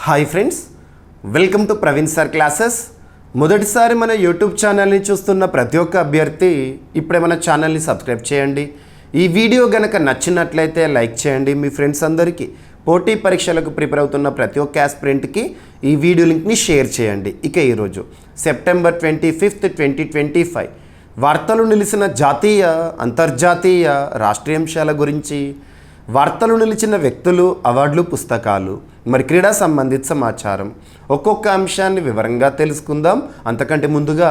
Hi friends, welcome to Praveen sir classes. మొదటిసారి మన YouTube ఛానల్ని చూస్తున్న ప్రతి ఒక్క అభ్యర్థి ఇప్పుడే మన ఛానల్ని సబ్స్క్రైబ్ చేయండి. ఈ వీడియో గనక నచ్చినట్లయితే లైక్ చేయండి. మీ ఫ్రెండ్స్ అందరికీ, పోటీ పరీక్షలకు ప్రిపేర్ అవుతున్న ప్రతి ఒక్క ఆస్పిరెంట్కి ఈ వీడియో లింక్ని షేర్ చేయండి. ఇక ఈరోజు సెప్టెంబర్ 25, 2025 వార్తలు నిలిచిన జాతీయ, అంతర్జాతీయ, రాష్ట్రీయ అంశాల గురించి, వార్తలు నిలిచిన వ్యక్తులు, అవార్డులు, పుస్తకాలు, మరి క్రీడా సంబంధిత సమాచారం, ఒక్కొక్క అంశాన్ని వివరంగా తెలుసుకుందాం. అంతకంటే ముందుగా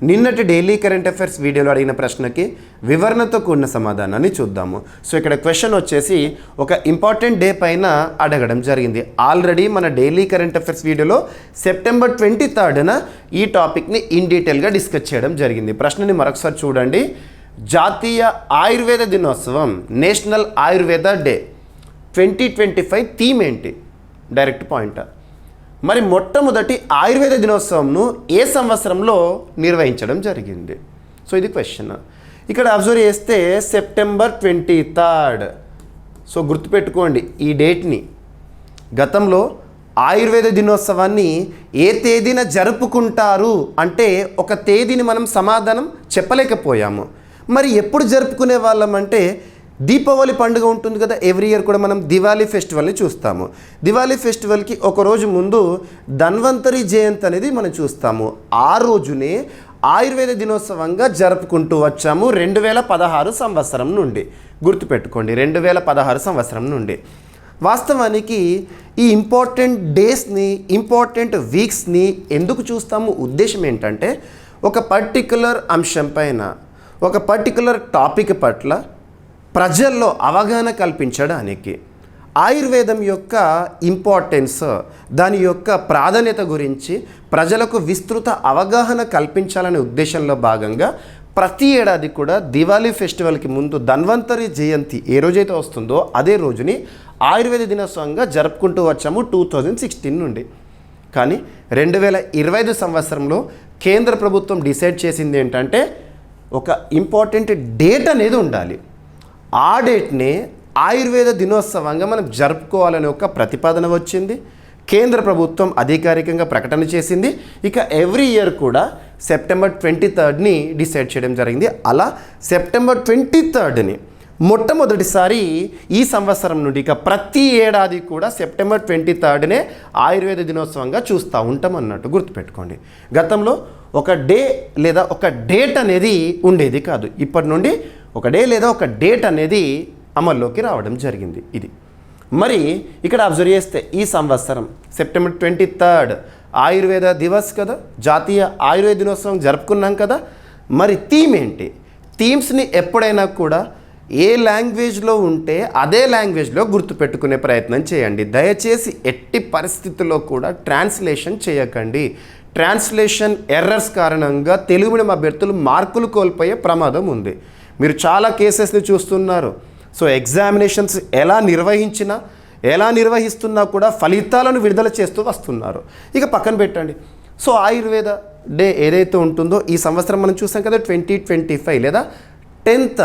నిన్నటి డైలీ కరెంట్ అఫైర్స్ వీడియోలో అడిగిన ప్రశ్నకి వివరణతో కూడిన సమాధానాన్ని చూద్దాము. సో ఇక్కడ క్వశ్చన్ వచ్చేసి ఒక ఇంపార్టెంట్ డే పైన అడగడం జరిగింది. ఆల్రెడీ మన డైలీ కరెంట్ అఫైర్స్ వీడియోలో సెప్టెంబర్ 23న ఈ టాపిక్ని ఇన్ డీటెయిల్గా డిస్కస్ చేయడం జరిగింది. ప్రశ్నని మరొకసారి చూడండి. జాతీయ ఆయుర్వేద దినోత్సవం, నేషనల్ ఆయుర్వేద డే 2025 థీమ్ ఏంటి? Direct point. మరి మొట్టమొదటి ఆయుర్వేద దినోత్సవంను ఏ సంవత్సరంలో నిర్వహించడం జరిగింది? సో ఇది క్వశ్చన్. ఇక్కడ అబ్జర్వ్ చేస్తే సెప్టెంబర్ 23. సో గుర్తుపెట్టుకోండి ఈ డేట్ని. గతంలో ఆయుర్వేద దినోత్సవాన్ని ఏ తేదీన జరుపుకుంటారు అంటే ఒక తేదీని మనం సమాధానం చెప్పలేకపోయాము. మరి ఎప్పుడు జరుపుకునే వాళ్ళం అంటే దీపావళి పండుగ ఉంటుంది కదా, ఎవ్రీ ఇయర్ కూడా మనం దివాళీ ఫెస్టివల్ని చూస్తాము. దివాళీ ఫెస్టివల్కి ఒకరోజు ముందు ధన్వంతరి జయంతి అనేది మనం చూస్తాము. ఆ రోజునే ఆయుర్వేద దినోత్సవంగా జరుపుకుంటూ వచ్చాము 2016 సంవత్సరం నుండి. గుర్తుపెట్టుకోండి, 2016 సంవత్సరం నుండి. వాస్తవానికి ఈ ఇంపార్టెంట్ డేస్ని, ఇంపార్టెంట్ వీక్స్ని ఎందుకు చూస్తాము? ఉద్దేశం ఏంటంటే ఒక పర్టికులర్ అంశం పైన, ఒక పర్టికులర్ టాపిక్ పట్ల ప్రజల్లో అవగాహన కల్పించడానికి, ఆయుర్వేదం యొక్క ఇంపార్టెన్స్, దాని యొక్క ప్రాధాన్యత గురించి ప్రజలకు విస్తృత అవగాహన కల్పించాలనే ఉద్దేశంలో భాగంగా ప్రతి ఏడాది కూడా దివాళీ ఫెస్టివల్కి ముందు ధన్వంతరి జయంతి ఏ రోజైతే వస్తుందో అదే రోజుని ఆయుర్వేద దినోత్సవంగా జరుపుకుంటూ వచ్చాము 2016 నుండి. కానీ 2025 సంవత్సరంలో కేంద్ర ప్రభుత్వం డిసైడ్ చేసింది ఏంటంటే ఒక ఇంపార్టెంట్ డేట్ అనేది ఉండాలి. ఆ డేట్నే ఆయుర్వేద దినోత్సవంగా మనం జరుపుకోవాలనే ఒక ప్రతిపాదన వచ్చింది. కేంద్ర ప్రభుత్వం అధికారికంగా ప్రకటన చేసింది. ఇక ఎవ్రీ ఇయర్ కూడా సెప్టెంబర్ 23ని డిసైడ్ చేయడం జరిగింది. అలా సెప్టెంబర్ 23ని మొట్టమొదటిసారి ఈ సంవత్సరం నుండి ఇక ప్రతి ఏడాది కూడా సెప్టెంబర్ 23నే ఆయుర్వేద దినోత్సవంగా చూస్తూ ఉంటాం అన్నట్టు గుర్తుపెట్టుకోండి. గతంలో ఒక డే లేదా ఒక డేట్ అనేది ఉండేది కాదు. ఇప్పటి నుండి ఒక డే లేదా ఒక డేట్ అనేది అమల్లోకి రావడం జరిగింది. ఇది మరి ఇక్కడ అబ్జర్వ్ చేస్తే ఈ సంవత్సరం సెప్టెంబర్ 23 ఆయుర్వేద దివస్ కదా, జాతీయ ఆయుర్వేద దినోత్సవం జరుపుకున్నాం కదా. మరి థీమ్ ఏంటి? థీమ్స్ని ఎప్పుడైనా కూడా ఏ లాంగ్వేజ్లో ఉంటే అదే లాంగ్వేజ్లో గుర్తుపెట్టుకునే ప్రయత్నం చేయండి. దయచేసి ఎట్టి పరిస్థితుల్లో కూడా ట్రాన్స్లేషన్ చేయకండి. ట్రాన్స్లేషన్ ఎర్రర్స్ కారణంగా తెలుగు మీడియం అభ్యర్థులు మార్కులు కోల్పోయే ప్రమాదం ఉంది. మీరు చాలా కేసెస్ని చూస్తున్నారు. సో ఎగ్జామినేషన్స్ ఎలా నిర్వహిస్తున్నా కూడా ఫలితాలను విడుదల చేస్తూ వస్తున్నారు. ఇక పక్కన పెట్టండి. సో ఆయుర్వేద డే ఏదైతే ఉంటుందో ఈ సంవత్సరం మనం చూసాం కదా 2025 లేదా 10th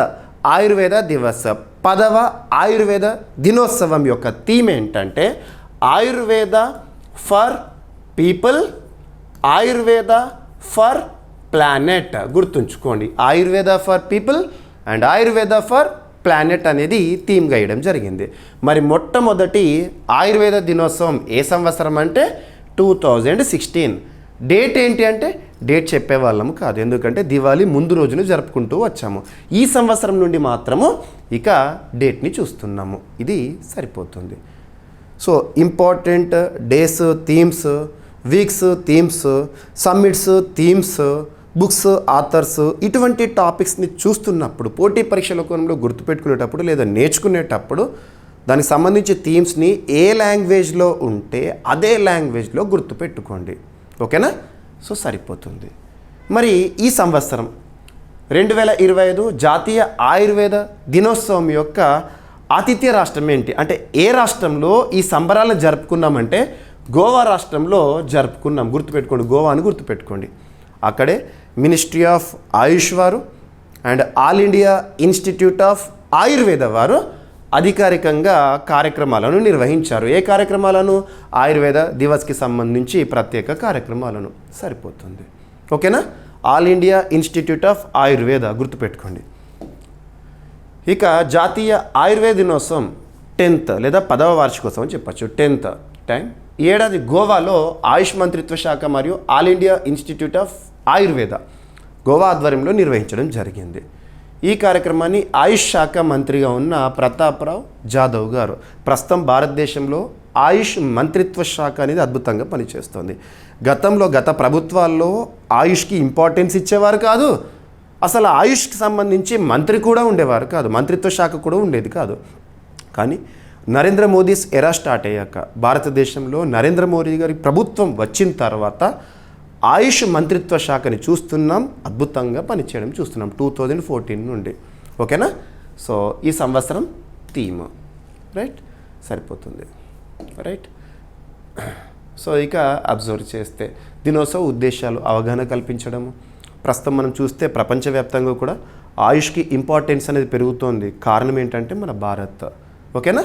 ఆయుర్వేద దివస్, 10వ ఆయుర్వేద దినోత్సవం యొక్క థీమ్ ఏంటంటే Ayurveda for people, Ayurveda for planet. గుర్తుంచుకోండి, Ayurveda for people and Ayurveda for planet అనేది థీమ్గా వేయడం జరిగింది. మరి మొట్టమొదటి ఆయుర్వేద దినోత్సవం ఏ సంవత్సరం అంటే 2016. డేట్ ఏంటి అంటే డేట్ చెప్పేవాళ్ళము కాదు, ఎందుకంటే దివాళీ ముందు రోజున జరుపుకుంటూ వచ్చాము. ఈ సంవత్సరం నుండి మాత్రము ఇక డేట్ని చూస్తున్నాము. ఇది సరిపోతుంది. So important days, themes, weeks, themes, summits, themes, books, authors, ఇటువంటి టాపిక్స్ని చూస్తున్నప్పుడు పోటీ పరీక్షల కోణంలో గుర్తుపెట్టుకునేటప్పుడు లేదా నేర్చుకునేటప్పుడు దానికి సంబంధించి థీమ్స్ని ఏ లాంగ్వేజ్లో ఉంటే అదే లాంగ్వేజ్లో గుర్తుపెట్టుకోండి. ఓకేనా? సో సరిపోతుంది. మరి ఈ సంవత్సరం 2025 జాతీయ ఆయుర్వేద దినోత్సవం యొక్క ఆతిథ్య రాష్ట్రం ఏంటి అంటే ఏ రాష్ట్రంలో ఈ సంబరాలను జరుపుకున్నామంటే గోవా రాష్ట్రంలో జరుపుకున్నాం. గుర్తుపెట్టుకోండి, గోవా అని గుర్తుపెట్టుకోండి. అక్కడే మినిస్ట్రీ ఆఫ్ ఆయుష్ వారు and all India institute of Ayurveda వారు అధికారికంగా కార్యక్రమాలను నిర్వహించారు. ఏ కార్యక్రమాలను? ఆయుర్వేద దివస్కి సంబంధించి ప్రత్యేక కార్యక్రమాలను. సరిపోతుంది. ఓకేనా? All India institute of Ayurveda గుర్తుపెట్టుకోండి. ఇక జాతీయ ఆయుర్వేద దినోత్సవం 10th లేదా 10వ వార్షికోత్సవం అని చెప్పచ్చు. 10th టైం ఈ ఏడాది గోవాలో ఆయుష్ మంత్రిత్వ శాఖ మరియు all India institute of Ayurveda Goa ఆధ్వర్యంలో నిర్వహించడం జరిగింది. ఈ కార్యక్రమాన్ని ఆయుష్ శాఖ మంత్రిగా ఉన్న ప్రతాప్రావ్ జాదవ్ గారు, ప్రస్తుతం భారతదేశంలో ఆయుష్ మంత్రిత్వ శాఖ అనేది అద్భుతంగా పనిచేస్తుంది. గత ప్రభుత్వాల్లో ఆయుష్కి ఇంపార్టెన్స్ ఇచ్చేవారు కాదు. అసలు ఆయుష్కి సంబంధించి మంత్రి కూడా ఉండేవారు కాదు, మంత్రిత్వ శాఖ కూడా ఉండేది కాదు. కానీ నరేంద్ర మోదీ ఎరా స్టార్ట్ అయ్యాక, భారతదేశంలో నరేంద్ర మోదీ గారి ప్రభుత్వం వచ్చిన తర్వాత ఆయుష్ మంత్రిత్వ శాఖని చూస్తున్నాం, అద్భుతంగా పనిచేయడం చూస్తున్నాం 2014 నుండి. ఓకేనా? సో ఈ సంవత్సరం థీమ్ రైట్ సరిపోతుంది. రైట్. సో ఇక అబ్జర్వ్ చేస్తే దినోత్సవ ఉద్దేశాలు అవగాహన కల్పించడము. ప్రస్తుతం మనం చూస్తే ప్రపంచవ్యాప్తంగా కూడా ఆయుష్కి ఇంపార్టెన్స్ అనేది పెరుగుతోంది. కారణం ఏంటంటే మన భారత్. ఓకేనా?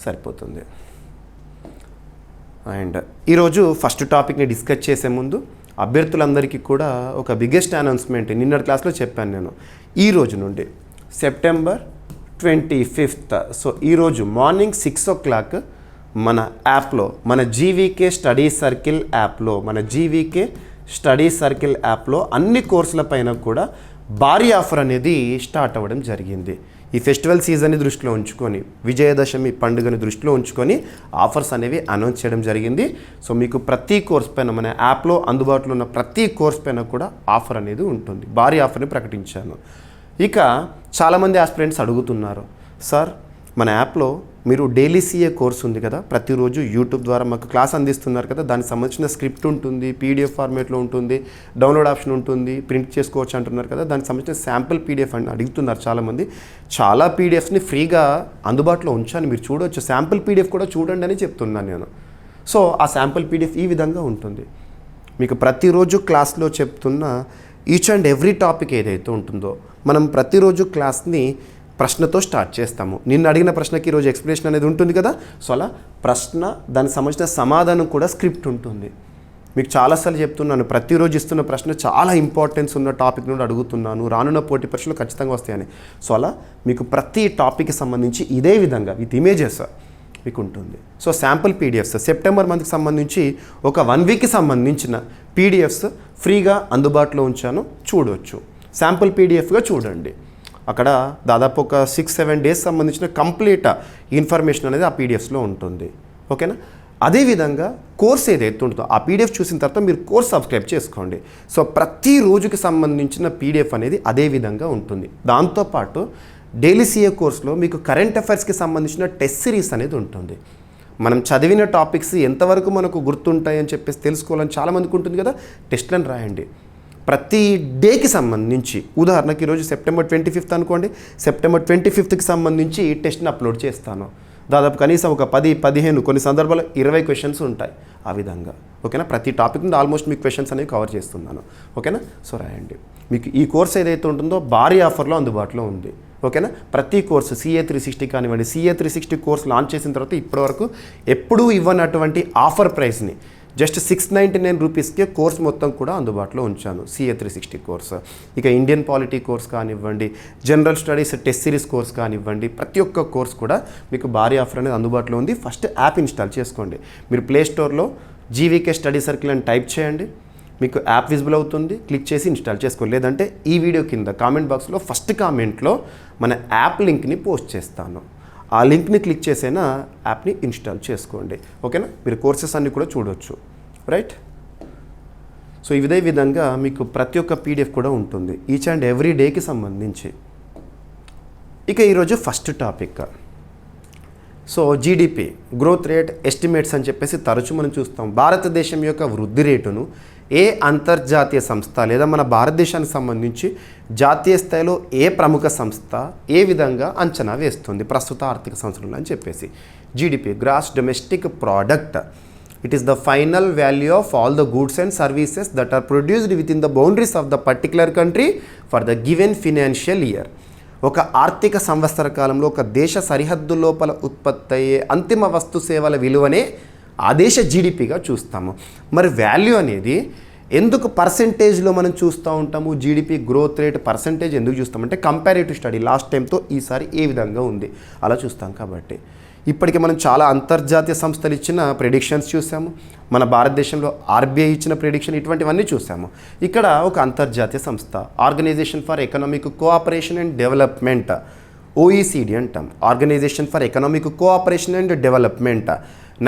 సరిపోతుంది. అండ్ ఈరోజు ఫస్ట్ టాపిక్ని డిస్కస్ చేసే ముందు అభ్యర్థులందరికీ కూడా ఒక బిగ్గెస్ట్ అనౌన్స్మెంట్ నిన్నటి క్లాస్లో చెప్పాను నేను. ఈ రోజు నుండి సెప్టెంబర్ 25th, సో ఈరోజు మార్నింగ్ 6 o'clock మన యాప్లో, మన జీవీకే స్టడీ సర్కిల్ యాప్లో అన్ని కోర్సుల పైన కూడా భారీ ఆఫర్ అనేది స్టార్ట్ అవ్వడం జరిగింది. ఈ ఫెస్టివల్ సీజన్ని దృష్టిలో ఉంచుకొని, విజయదశమి పండుగని దృష్టిలో ఉంచుకొని ఆఫర్స్ అనేవి అనౌన్స్ చేయడం జరిగింది. సో మీకు ప్రతి కోర్స్ పైన, మన యాప్లో అందుబాటులో ఉన్న ప్రతి కోర్స్ పైన కూడా ఆఫర్ అనేది ఉంటుంది. భారీ ఆఫర్ని ప్రకటించాను. ఇక చాలామంది ఆస్పిరెంట్స్ అడుగుతున్నారు, సార్ మన యాప్లో మీరు డైలీ సీఏ కోర్స్ ఉంది కదా, ప్రతిరోజు యూట్యూబ్ ద్వారా మాకు క్లాస్ అందిస్తున్నారు కదా, దానికి సంబంధించిన స్క్రిప్ట్ ఉంటుంది, పీడిఎఫ్ ఫార్మేట్లో ఉంటుంది, డౌన్లోడ్ ఆప్షన్ ఉంటుంది, ప్రింట్ చేసుకోవచ్చు అంటున్నారు కదా, దానికి సంబంధించిన శాంపుల్ పీడిఎఫ్ అని అడుగుతున్నారు చాలామంది. చాలా పీడిఎఫ్స్ని ఫ్రీగా అందుబాటులో ఉంచాను, మీరు చూడవచ్చు. శాంపుల్ పీడిఎఫ్ కూడా చూడండి అని చెప్తున్నాను నేను. సో ఆ శాంపుల్ పీడిఎఫ్ ఈ విధంగా ఉంటుంది. మీకు ప్రతిరోజు క్లాస్లో చెప్తున్న ఈచ్ అండ్ ఎవ్రీ టాపిక్ ఏదైతే ఉంటుందో, మనం ప్రతిరోజు క్లాస్ని ప్రశ్నతో స్టార్ట్ చేస్తాము. నిన్న అడిగిన ప్రశ్నకి ఈరోజు ఎక్స్ప్లెనేషన్ అనేది ఉంటుంది కదా. సో అలా ప్రశ్న, దానికి సంబంధించిన సమాధానం కూడా స్క్రిప్ట్ ఉంటుంది. మీకు చాలాసార్లు చెప్తున్నాను, ప్రతిరోజు ఇస్తున్న ప్రశ్న చాలా ఇంపార్టెన్స్ ఉన్న టాపిక్ నుండి అడుగుతున్నాను, రానున్న పోటీ పరీక్షలు ఖచ్చితంగా వస్తాయని. సో అలా మీకు ప్రతి టాపిక్కి సంబంధించి ఇదే విధంగా విత్ ఇమేజెస్ మీకు ఉంటుంది. సో శాంపుల్ పీడిఎఫ్స్ సెప్టెంబర్ మంత్కి సంబంధించి ఒక 1 వీక్కి సంబంధించిన పీడిఎఫ్స్ ఫ్రీగా అందుబాటులో ఉంచాను, చూడవచ్చు. శాంపుల్ పీడిఎఫ్గా చూడండి. అక్కడ దాదాపు ఒక 6-7 డేస్ సంబంధించిన కంప్లీట్ ఇన్ఫర్మేషన్ అనేది ఆ పీడిఎఫ్స్లో ఉంటుంది. ఓకేనా? అదేవిధంగా కోర్స్ ఏదైతే ఉంటుందో ఆ పీడిఎఫ్ చూసిన తర్వాత మీరు కోర్స్ సబ్స్క్రైబ్ చేసుకోండి. సో ప్రతి రోజుకి సంబంధించిన పీడిఎఫ్ అనేది అదే విధంగా ఉంటుంది. దాంతోపాటు డైలీ సీఏ కోర్స్లో మీకు కరెంట్ అఫైర్స్కి సంబంధించిన టెస్ట్ సిరీస్ అనేది ఉంటుంది. మనం చదివిన టాపిక్స్ ఎంతవరకు మనకు గుర్తుంటాయని చెప్పేసి తెలుసుకోవాలని చాలామందికి ఉంటుంది కదా. టెస్ట్లను రాయండి ప్రతి డేకి సంబంధించి. ఉదాహరణకి ఈరోజు సెప్టెంబర్ 25th అనుకోండి, సెప్టెంబర్ 25th సంబంధించి టెస్ట్ని అప్లోడ్ చేస్తాను. దాదాపు కనీసం ఒక 10-15, కొన్ని సందర్భాల్లో 20 క్వశ్చన్స్ ఉంటాయి ఆ విధంగా. ఓకేనా? ప్రతి టాపిక్ నుండి ఆల్మోస్ట్ మీకు క్వశ్చన్స్ అనేవి కవర్ చేస్తున్నాను. ఓకేనా? సో రాయండి. మీకు ఈ కోర్స్ ఏదైతే ఉంటుందో భారీ ఆఫర్లో అందుబాటులో ఉంది. ఓకేనా? ప్రతి కోర్సు CA 360 కానివ్వండి, CA 360 కోర్స్ లాంచ్ చేసిన తర్వాత ఇప్పటివరకు ఎప్పుడూ ఇవ్వనటువంటి ఆఫర్ ప్రైస్ని జస్ట్ 699 రూపీస్కే కోర్స్ మొత్తం కూడా అందుబాటులో ఉంచాను, CA 360 కోర్స్. ఇక ఇండియన్ పాలిటీ కోర్స్ కానివ్వండి, general studies test series course కానివ్వండి, ప్రతి ఒక్క కోర్స్ కూడా మీకు భారీ ఆఫర్ అనేది అందుబాటులో ఉంది. ఫస్ట్ యాప్ ఇన్స్టాల్ చేసుకోండి. మీరు ప్లేస్టోర్లో జీవీకే స్టడీ సర్కిల్ అని టైప్ చేయండి, మీకు యాప్ విజిబుల్ అవుతుంది, క్లిక్ చేసి ఇన్స్టాల్ చేసుకోండి. లేదంటే ఈ వీడియో కింద కామెంట్ బాక్స్లో ఫస్ట్ కామెంట్లో మన యాప్ లింక్ని పోస్ట్ చేస్తాను. ఆ లింక్ని క్లిక్ చేసైనా యాప్ని ఇన్స్టాల్ చేసుకోండి. ఓకేనా? మీరు కోర్సెస్ అన్నీ కూడా చూడవచ్చు. రైట్. సో ఇదే విధంగా మీకు ప్రతి ఒక్క పీడిఎఫ్ కూడా ఉంటుంది ఈచ్ అండ్ ఎవ్రీ డేకి సంబంధించి. ఇక ఈరోజు first topic. So GDP growth rate estimates అని చెప్పేసి తరచూ మనం చూస్తాం. భారతదేశం యొక్క వృద్ధి రేటును ఏ అంతర్జాతీయ సంస్థ లేదా మన భారతదేశానికి సంబంధించి జాతీయ స్థాయిలో ఏ ప్రముఖ సంస్థ ఏ విధంగా అంచనా వేస్తుంది ప్రస్తుత ఆర్థిక సంవత్సరంలో అని చెప్పేసి. GDP gross domestic product, it is the final value of all the goods and services that are produced within the boundaries of the particular country for the given financial year. ఒక ఆర్థిక సంవత్సర కాలంలో ఒక దేశ సరిహద్దు లోపల ఉత్పత్తి అయ్యే అంతిమ వస్తు సేవల విలువనే ఆ దేశ జీడిపిగా చూస్తాము. మరి వాల్యూ అనేది ఎందుకు పర్సెంటేజ్లో మనం చూస్తూ ఉంటాము? జీడిపి గ్రోత్ రేట్ పర్సెంటేజ్ ఎందుకు చూస్తామంటే కంపారేటివ్ స్టడీ లాస్ట్ టైంతో ఈసారి ఏ విధంగా ఉంది అలా చూస్తాం. కాబట్టి ఇప్పటికే మనం చాలా అంతర్జాతీయ సంస్థలు ఇచ్చిన ప్రెడిక్షన్స్ చూసాము. మన భారతదేశంలో ఆర్బీఐ ఇచ్చిన ప్రెడిక్షన్ ఇటువంటివన్నీ చూసాము. ఇక్కడ ఒక అంతర్జాతీయ సంస్థ organization for economic cooperation and development, OECD అంటాం. Organization for economic cooperation and development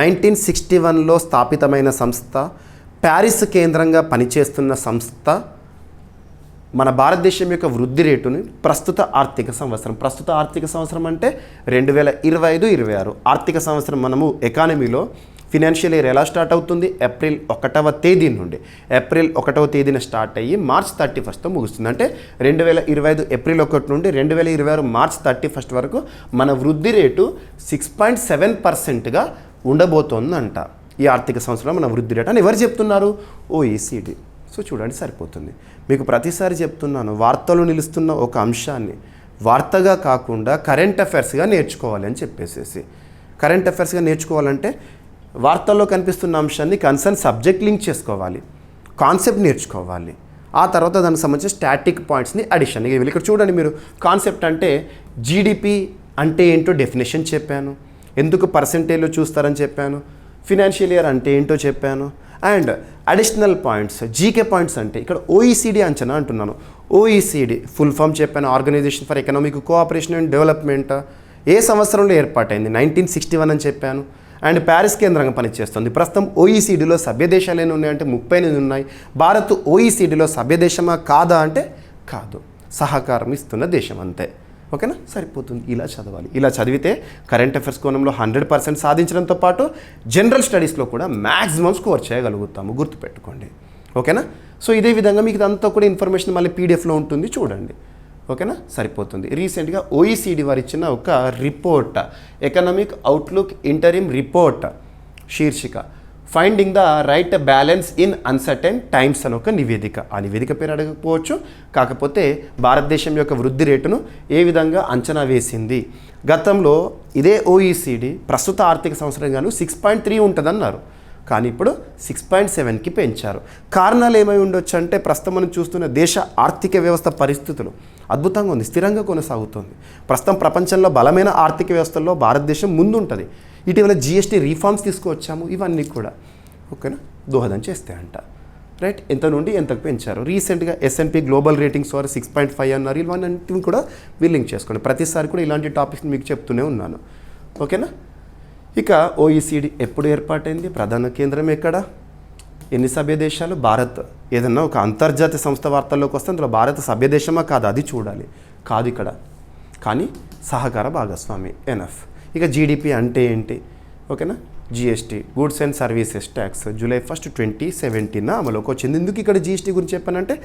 1961లో స్థాపితమైన సంస్థ, ప్యారిస్ కేంద్రంగా పనిచేస్తున్న సంస్థ మన భారతదేశం యొక్క వృద్ధి రేటుని ప్రస్తుత ఆర్థిక సంవత్సరం అంటే 2025-26 ఆర్థిక సంవత్సరం మనము ఎకానమీలో ఫినాన్షియల్ ఇయర్ ఎలా స్టార్ట్ అవుతుంది? ఏప్రిల్ 1వ తేదీ నుండి. ఏప్రిల్ 1వ తేదీన స్టార్ట్ అయ్యి మార్చ్ 31తో ముగుస్తుంది. అంటే 2025 ఏప్రిల్ 1 నుండి 2026 మార్చ్ 31 వరకు మన వృద్ధి రేటు 6.7%గా ఉండబోతోందంట. ఈ ఆర్థిక సంవత్సరంలో మన వృద్ధి రేటు అని ఎవరు చెప్తున్నారు? ఓఈసీడీ. సో చూడండి, సరిపోతుంది. మీకు ప్రతిసారి చెప్తున్నాను, వార్తలు నిలుస్తున్న ఒక అంశాన్ని వార్తగా కాకుండా కరెంట్ అఫైర్స్గా నేర్చుకోవాలి అని చెప్పేసి. కరెంట్ అఫైర్స్గా నేర్చుకోవాలంటే వార్తల్లో కనిపిస్తున్న అంశాన్ని కన్సర్న్ సబ్జెక్ట్ లింక్ చేసుకోవాలి, కాన్సెప్ట్ నేర్చుకోవాలి. ఆ తర్వాత దానికి సంబంధించిన స్టాటిక్ పాయింట్స్ని అడిషన్ ఇవ్వాలి. ఇక్కడ చూడండి, మీరు కాన్సెప్ట్ అంటే జీడిపి అంటే ఏంటో డెఫినేషన్ చెప్పాను, ఎందుకు పర్సెంటేజ్లో చూస్తారని చెప్పాను, ఫినాన్షియల్ ఇయర్ అంటే ఏంటో చెప్పాను, and additional points GK points అంటే ఇక్కడ ఓఈసీడీ అంచనా అంటున్నాను. ఓఈసీడీ ఫుల్ ఫామ్ చెప్పాను, organization for economic cooperation and development. ఏ సంవత్సరంలో ఏర్పాటైంది? 1961 అని చెప్పాను. అండ్ ప్యారిస్ కేంద్రంగా పనిచేస్తుంది. ప్రస్తుతం ఓఈసీడీలో సభ్య దేశాలు ఎన్ని ఉన్నాయంటే 38 ఉన్నాయి. భారత్ ఓఈసీడీలో సభ్య దేశమా కాదా అంటే కాదు, సహకారం ఇస్తున్న దేశం అంతే. ఓకేనా, సరిపోతుంది. ఇలా చదవాలి. ఇలా చదివితే కరెంట్ అఫైర్స్ కోణంలో 100% సాధించడంతో పాటు జనరల్ స్టడీస్లో కూడా మ్యాక్సిమం స్కోర్ చేయగలుగుతాము, గుర్తుపెట్టుకోండి. ఓకేనా. సో ఇదే విధంగా మీకు ఇదంతా కూడా ఇన్ఫర్మేషన్ మళ్ళీ పీడిఎఫ్లో ఉంటుంది, చూడండి. ఓకేనా, సరిపోతుంది. రీసెంట్గా ఓఈసీడీ వారు ఇచ్చిన ఒక report, economic outlook interim report శీర్షిక finding the right balance in uncertain times అని ఒక నివేదిక. ఆ నివేదిక పేరు అడగకపోవచ్చు, కాకపోతే భారతదేశం యొక్క వృద్ధి రేటును ఏ విధంగా అంచనా వేసింది. గతంలో ఇదే ఓఈసీడీ ప్రస్తుత ఆర్థిక సంవత్సరం గాను 6.3 ఉంటుందన్నారు, కానీ ఇప్పుడు 6.7కి పెంచారు. కారణాలు ఏమై ఉండొచ్చు అంటే ప్రస్తుతం మనం చూస్తున్న దేశ ఆర్థిక వ్యవస్థ పరిస్థితులు అద్భుతంగా ఉంది, స్థిరంగా కొనసాగుతుంది. ప్రస్తుతం ప్రపంచంలో బలమైన ఆర్థిక వ్యవస్థల్లో భారతదేశం ముందుంటుంది. ఇటీవల జీఎస్టీ రీఫార్మ్స్ తీసుకువచ్చాము, ఇవన్నీ కూడా ఓకేనా దోహదం చేస్తే అంట. రైట్, ఎంత నుండి ఎంతకు పెంచారు. రీసెంట్గా S&P గ్లోబల్ రేటింగ్స్ వారు 6.5 అన్నారు. ఇవన్నీ కూడా లింక్ చేసుకోండి. ప్రతిసారి కూడా ఇలాంటి టాపిక్స్ మీకు చెప్తూనే ఉన్నాను. ఓకేనా. ఇక ఓఈసీడీ ఎప్పుడు ఏర్పాటైంది, ప్రధాన కేంద్రం ఎక్కడ, ఎన్ని సభ్య దేశాలు, భారత్. ఏదన్నా ఒక అంతర్జాతీయ సంస్థ వార్తల్లోకి వస్తే అందులో భారత సభ్య దేశమా కాదు అది చూడాలి, కాదు ఇక్కడ, కానీ సహకార భాగస్వామి ఎనఫ్. ఇక జీడిపి అంటే ఏంటి, ఓకేనా. GST goods and services tax July 1, 2017 అమలుకి వచ్చింది. ఎందుకు ఇక్కడ జిఎస్టీ గురించి చెప్పానంటే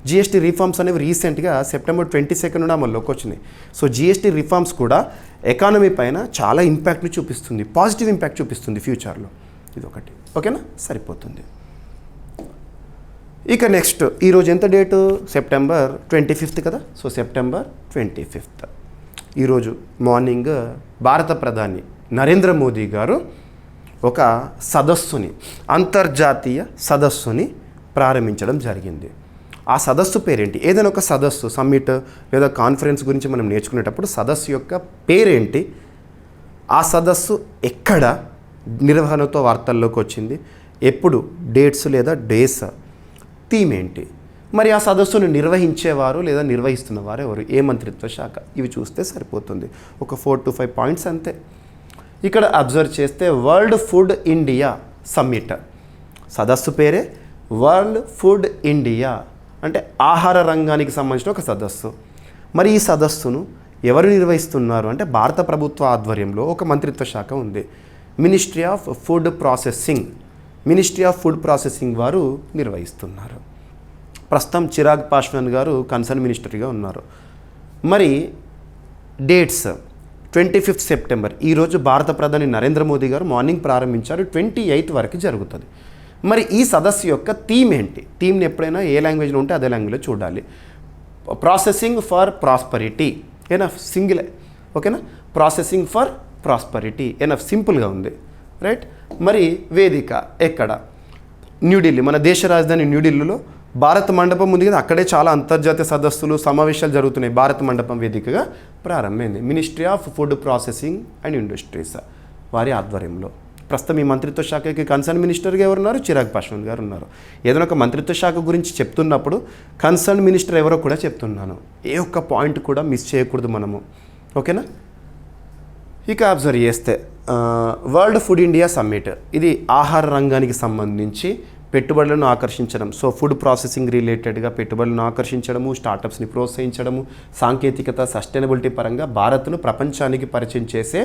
జిఎస్టీ రిఫార్మ్స్ అనేవి రీసెంట్గా September 22 అమల్లోకి వచ్చినాయి. సో జిఎస్టీ రిఫార్మ్స్ కూడా ఎకానమీ పైన చాలా ఇంపాక్ట్ని చూపిస్తుంది, పాజిటివ్ ఇంపాక్ట్ చూపిస్తుంది ఫ్యూచర్లో. ఇది ఒకటి. ఓకేనా, సరిపోతుంది. ఇక నెక్స్ట్ ఈరోజు ఎంత డేటు, September 25 కదా. సో September 25 ఈరోజు మార్నింగ్ భారత ప్రధాని నరేంద్ర మోదీ గారు ఒక సదస్సుని, అంతర్జాతీయ సదస్సుని ప్రారంభించడం జరిగింది. ఆ సదస్సు పేరేంటి? ఏదైనా ఒక సదస్సు, సమ్మిట్ లేదా కాన్ఫరెన్స్ గురించి మనం నేర్చుకునేటప్పుడు సదస్సు యొక్క పేరేంటి, ఆ సదస్సు ఎక్కడ నిర్వహణతో వార్తల్లోకి వచ్చింది, ఎప్పుడు, డేట్స్ లేదా డేస్, థీమ్ ఏంటి, మరి ఆ సదస్సును నిర్వహించేవారు లేదా నిర్వహిస్తున్నవారు ఎవరు, ఏ మంత్రిత్వ శాఖ, ఇవి చూస్తే సరిపోతుంది. ఒక 4 to 5 పాయింట్స్ అంతే. ఇక్కడ అబ్జర్వ్ చేస్తే వరల్డ్ ఫుడ్ ఇండియా సమ్మిట్, సదస్సు పేరే వరల్డ్ ఫుడ్ ఇండియా, అంటే ఆహార రంగానికి సంబంధించిన ఒక సదస్సు. మరి ఈ సదస్సును ఎవరు నిర్వహిస్తున్నారు అంటే భారత ప్రభుత్వ ఆధ్వర్యంలో ఒక మంత్రిత్వ శాఖ ఉంది, మినిస్ట్రీ ఆఫ్ ఫుడ్ ప్రాసెసింగ్ వారు నిర్వహిస్తున్నారు. ప్రస్తుతం చిరాగ్ పాస్వాన్ గారు కన్సర్న్ మినిస్టర్గా ఉన్నారు. మరి డేట్స్ 25 సెప్టెంబర్ ఈరోజు భారత ప్రధాని నరేంద్ర మోదీ గారు మార్నింగ్ ప్రారంభించారు, 28 వరకు జరుగుతుంది. మరి ఈ సదస్సు యొక్క థీమ్ ఏంటి, థీమ్ని ఎప్పుడైనా ఏ లాంగ్వేజ్లో ఉంటే అదే లాంగ్వేజ్లో చూడాలి. ప్రాసెసింగ్ ఫర్ ప్రాస్పరిటీ, ఎనఫ్, సింగిలే. ఓకేనా, ప్రాసెసింగ్ ఫర్ ప్రాస్పరిటీ, ఎనఫ్, సింపుల్గా ఉంది. రైట్. మరి వేదిక ఎక్కడ? న్యూఢిల్లీ, మన దేశ రాజధాని న్యూఢిల్లీలో భారత్ మండపం ఉంది కదా, అక్కడే చాలా అంతర్జాతీయ సదస్సులు సమావేశాలు జరుగుతున్నాయి. భారత మండపం వేదికగా ప్రారంభమైంది. Ministry of food processing and industries వారి ఆధ్వర్యంలో. ప్రస్తుతం ఈ మంత్రిత్వ శాఖకి కన్సర్న్ మినిస్టర్గా ఎవరున్నారు? చిరాగ్ పాస్వాన్ గారు ఉన్నారు. ఏదైనా ఒక మంత్రిత్వ శాఖ గురించి చెప్తున్నప్పుడు కన్సర్న్ మినిస్టర్ ఎవరో కూడా చెప్తున్నాను. ఏ ఒక్క పాయింట్ కూడా మిస్ చేయకూడదు మనము. ఓకేనా. ఇక అబ్జర్వ్ చేస్తే వరల్డ్ ఫుడ్ ఇండియా సమ్మిట్, ఇది ఆహార రంగానికి సంబంధించి పెట్టుబడులను ఆకర్షించడం. సో ఫుడ్ ప్రాసెసింగ్ రిలేటెడ్గా పెట్టుబడులను ఆకర్షించడము, స్టార్టప్స్ని ప్రోత్సహించడము, సాంకేతికత, సస్టైనబిలిటీ పరంగా భారత్ను ప్రపంచానికి పరిచయం చేసే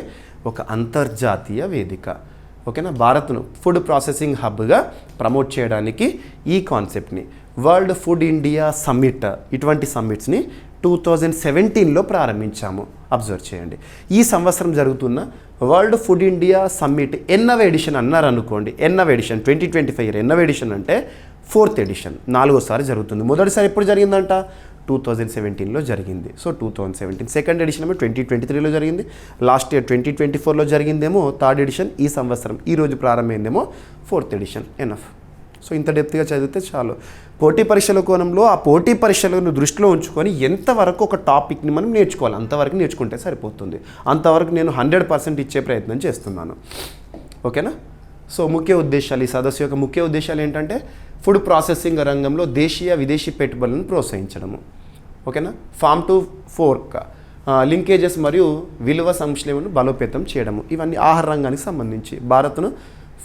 ఒక అంతర్జాతీయ వేదిక. ఓకేనా, భారత్ను ఫుడ్ ప్రాసెసింగ్ హబ్గా ప్రమోట్ చేయడానికి ఈ కాన్సెప్ట్ని వరల్డ్ ఫుడ్ ఇండియా సమ్మిట్, ఇటువంటి సమ్మిట్స్ని 2017లో ప్రారంభించాము. అబ్జర్వ్ చేయండి. ఈ సంవత్సరం జరుగుతున్న వరల్డ్ ఫుడ్ ఇండియా సమ్మిట్ ఎన్నవ ఎడిషన్ అన్నారు అనుకోండి. ఎన్నవ ఎడిషన్ 2025 ఎన్నవ ఎడిషన్ అంటే 4th ఎడిషన్, 4వసారి జరుగుతుంది. మొదటిసారి ఎప్పుడు జరిగిందంట? 2017లో జరిగింది. సో 2017. సెకండ్ ఎడిషన్ ఏమో 2023లో జరిగింది. లాస్ట్ ఇయర్ 2024లో జరిగిందేమో 3rd ఎడిషన్. ఈ సంవత్సరం ఈరోజు ప్రారంభమైందేమో 4th ఎడిషన్. ఎనఫ్. సో ఇంత డెప్త్గా చదివితే చాలు. పోటీ పరీక్షల కోణంలో ఆ పోటీ పరీక్షలను దృష్టిలో ఉంచుకొని ఎంతవరకు ఒక టాపిక్ని మనం నేర్చుకోవాలి అంతవరకు నేర్చుకుంటే సరిపోతుంది. అంతవరకు నేను 100% ఇచ్చే ప్రయత్నం చేస్తున్నాను. ఓకేనా. సో ముఖ్య ఉద్దేశాలు, ఈ సదస్సు యొక్క ముఖ్య ఉద్దేశాలు ఏంటంటే ఫుడ్ ప్రాసెసింగ్ రంగంలో దేశీయ విదేశీ పెట్టుబడులను ప్రోత్సహించడము. ఓకేనా. ఫార్మ్ టు ఫోర్క్ లింకేజెస్ మరియు విలువ సంశ్లేషణను బలోపేతం చేయడము. ఇవన్నీ ఆహార రంగానికి సంబంధించి భారత్ను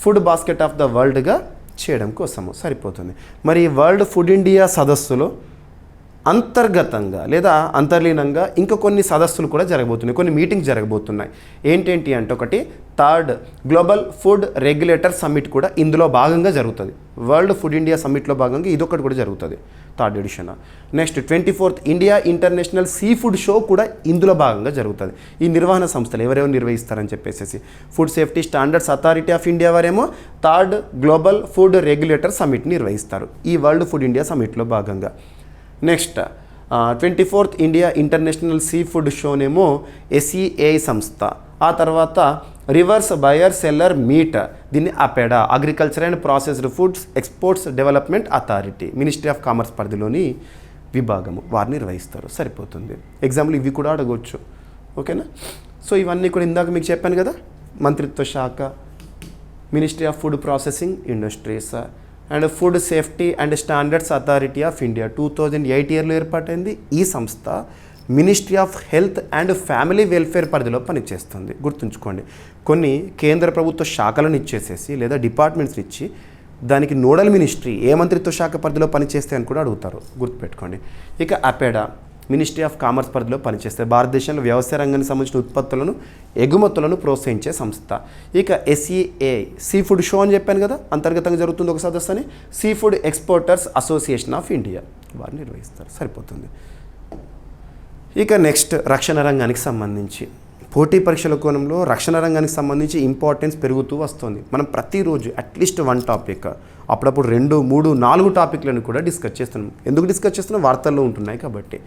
ఫుడ్ బాస్కెట్ ఆఫ్ ద వరల్డ్గా చేయడం కోసము సరిపోతుంది. మరి వరల్డ్ ఫుడ్ ఇండియా సదస్సులో అంతర్గతంగా లేదా అంతర్లీనంగా ఇంకా కొన్ని సదస్సులు కూడా జరగబోతున్నాయి, కొన్ని మీటింగ్స్ జరగబోతున్నాయి. ఏంటేంటి అంటే ఒకటి 3rd global food regulator summit కూడా ఇందులో భాగంగా జరుగుతుంది. వరల్డ్ ఫుడ్ ఇండియా సమ్మిట్లో భాగంగా ఇదొకటి కూడా జరుగుతుంది, 3rd edition. Next 24th India international sea food show కూడా ఇందులో భాగంగా జరుగుతుంది. ఈ నిర్వహణ సంస్థలు ఎవరెవరు నిర్వహిస్తారని చెప్పేసి food safety standards authority of India వారేమో 3rd global food regulator summit నిర్వహిస్తారు ఈ వరల్డ్ ఫుడ్ ఇండియా సమ్మిట్లో భాగంగా. Next 24th India international see food షోనేమో SEAI సంస్థ. ఆ తర్వాత రివర్స్ బయర్ సెల్లర్ మీట్, దీన్ని APEDA, agriculture and processed foods exports development authority, ministry of commerce పరిధిలోని విభాగము వారు నిర్వహిస్తారు. సరిపోతుంది. ఎగ్జాంపుల్ ఇవి కూడా అడగవచ్చు. ఓకేనా. సో ఇవన్నీ కూడా ఇందాక మీకు చెప్పాను కదా, మంత్రిత్వ శాఖ, ministry of food processing industries and food safety and standards authority of India 2008 ఇయర్లో ఏర్పాటైంది. ఈ సంస్థ ministry of health and family welfare పరిధిలో పనిచేస్తుంది. గుర్తుంచుకోండి, కొన్ని కేంద్ర ప్రభుత్వ శాఖలను ఇచ్చేసేసి లేదా డిపార్ట్మెంట్స్ని ఇచ్చి దానికి నోడల్ మినిస్ట్రీ ఏ మంత్రిత్వ శాఖ పరిధిలో పనిచేస్తే అని కూడా అడుగుతారు, గుర్తుపెట్టుకోండి. ఇక అపెడా మినిస్ట్రీ ఆఫ్ కామర్స్ పరిధిలో పనిచేస్తే భారతదేశంలో వ్యవసాయ రంగానికి సంబంధించిన ఉత్పత్తులను ఎగుమతులను ప్రోత్సహించే సంస్థ. ఇక SEAI సీ ఫుడ్ షో అని చెప్పాను కదా, అంతర్గతంగా జరుగుతుంది ఒక సదస్సు అని. Sea food exporters association of India వారు నిర్వహిస్తారు. సరిపోతుంది. ఇక నెక్స్ట్ రక్షణ రంగానికి సంబంధించి పోటీ పరీక్షల కోణంలో రక్షణ రంగానికి సంబంధించి ఇంపార్టెన్స్ పెరుగుతూ వస్తుంది. మనం ప్రతిరోజు అట్లీస్ట్ 1 టాపిక్, అప్పుడప్పుడు 2, 3, 4 టాపిక్లను కూడా డిస్కస్ చేస్తున్నాం. ఎందుకు డిస్కస్ చేస్తున్నాం? వార్తల్లో ఉంటున్నాయి కాబట్టి.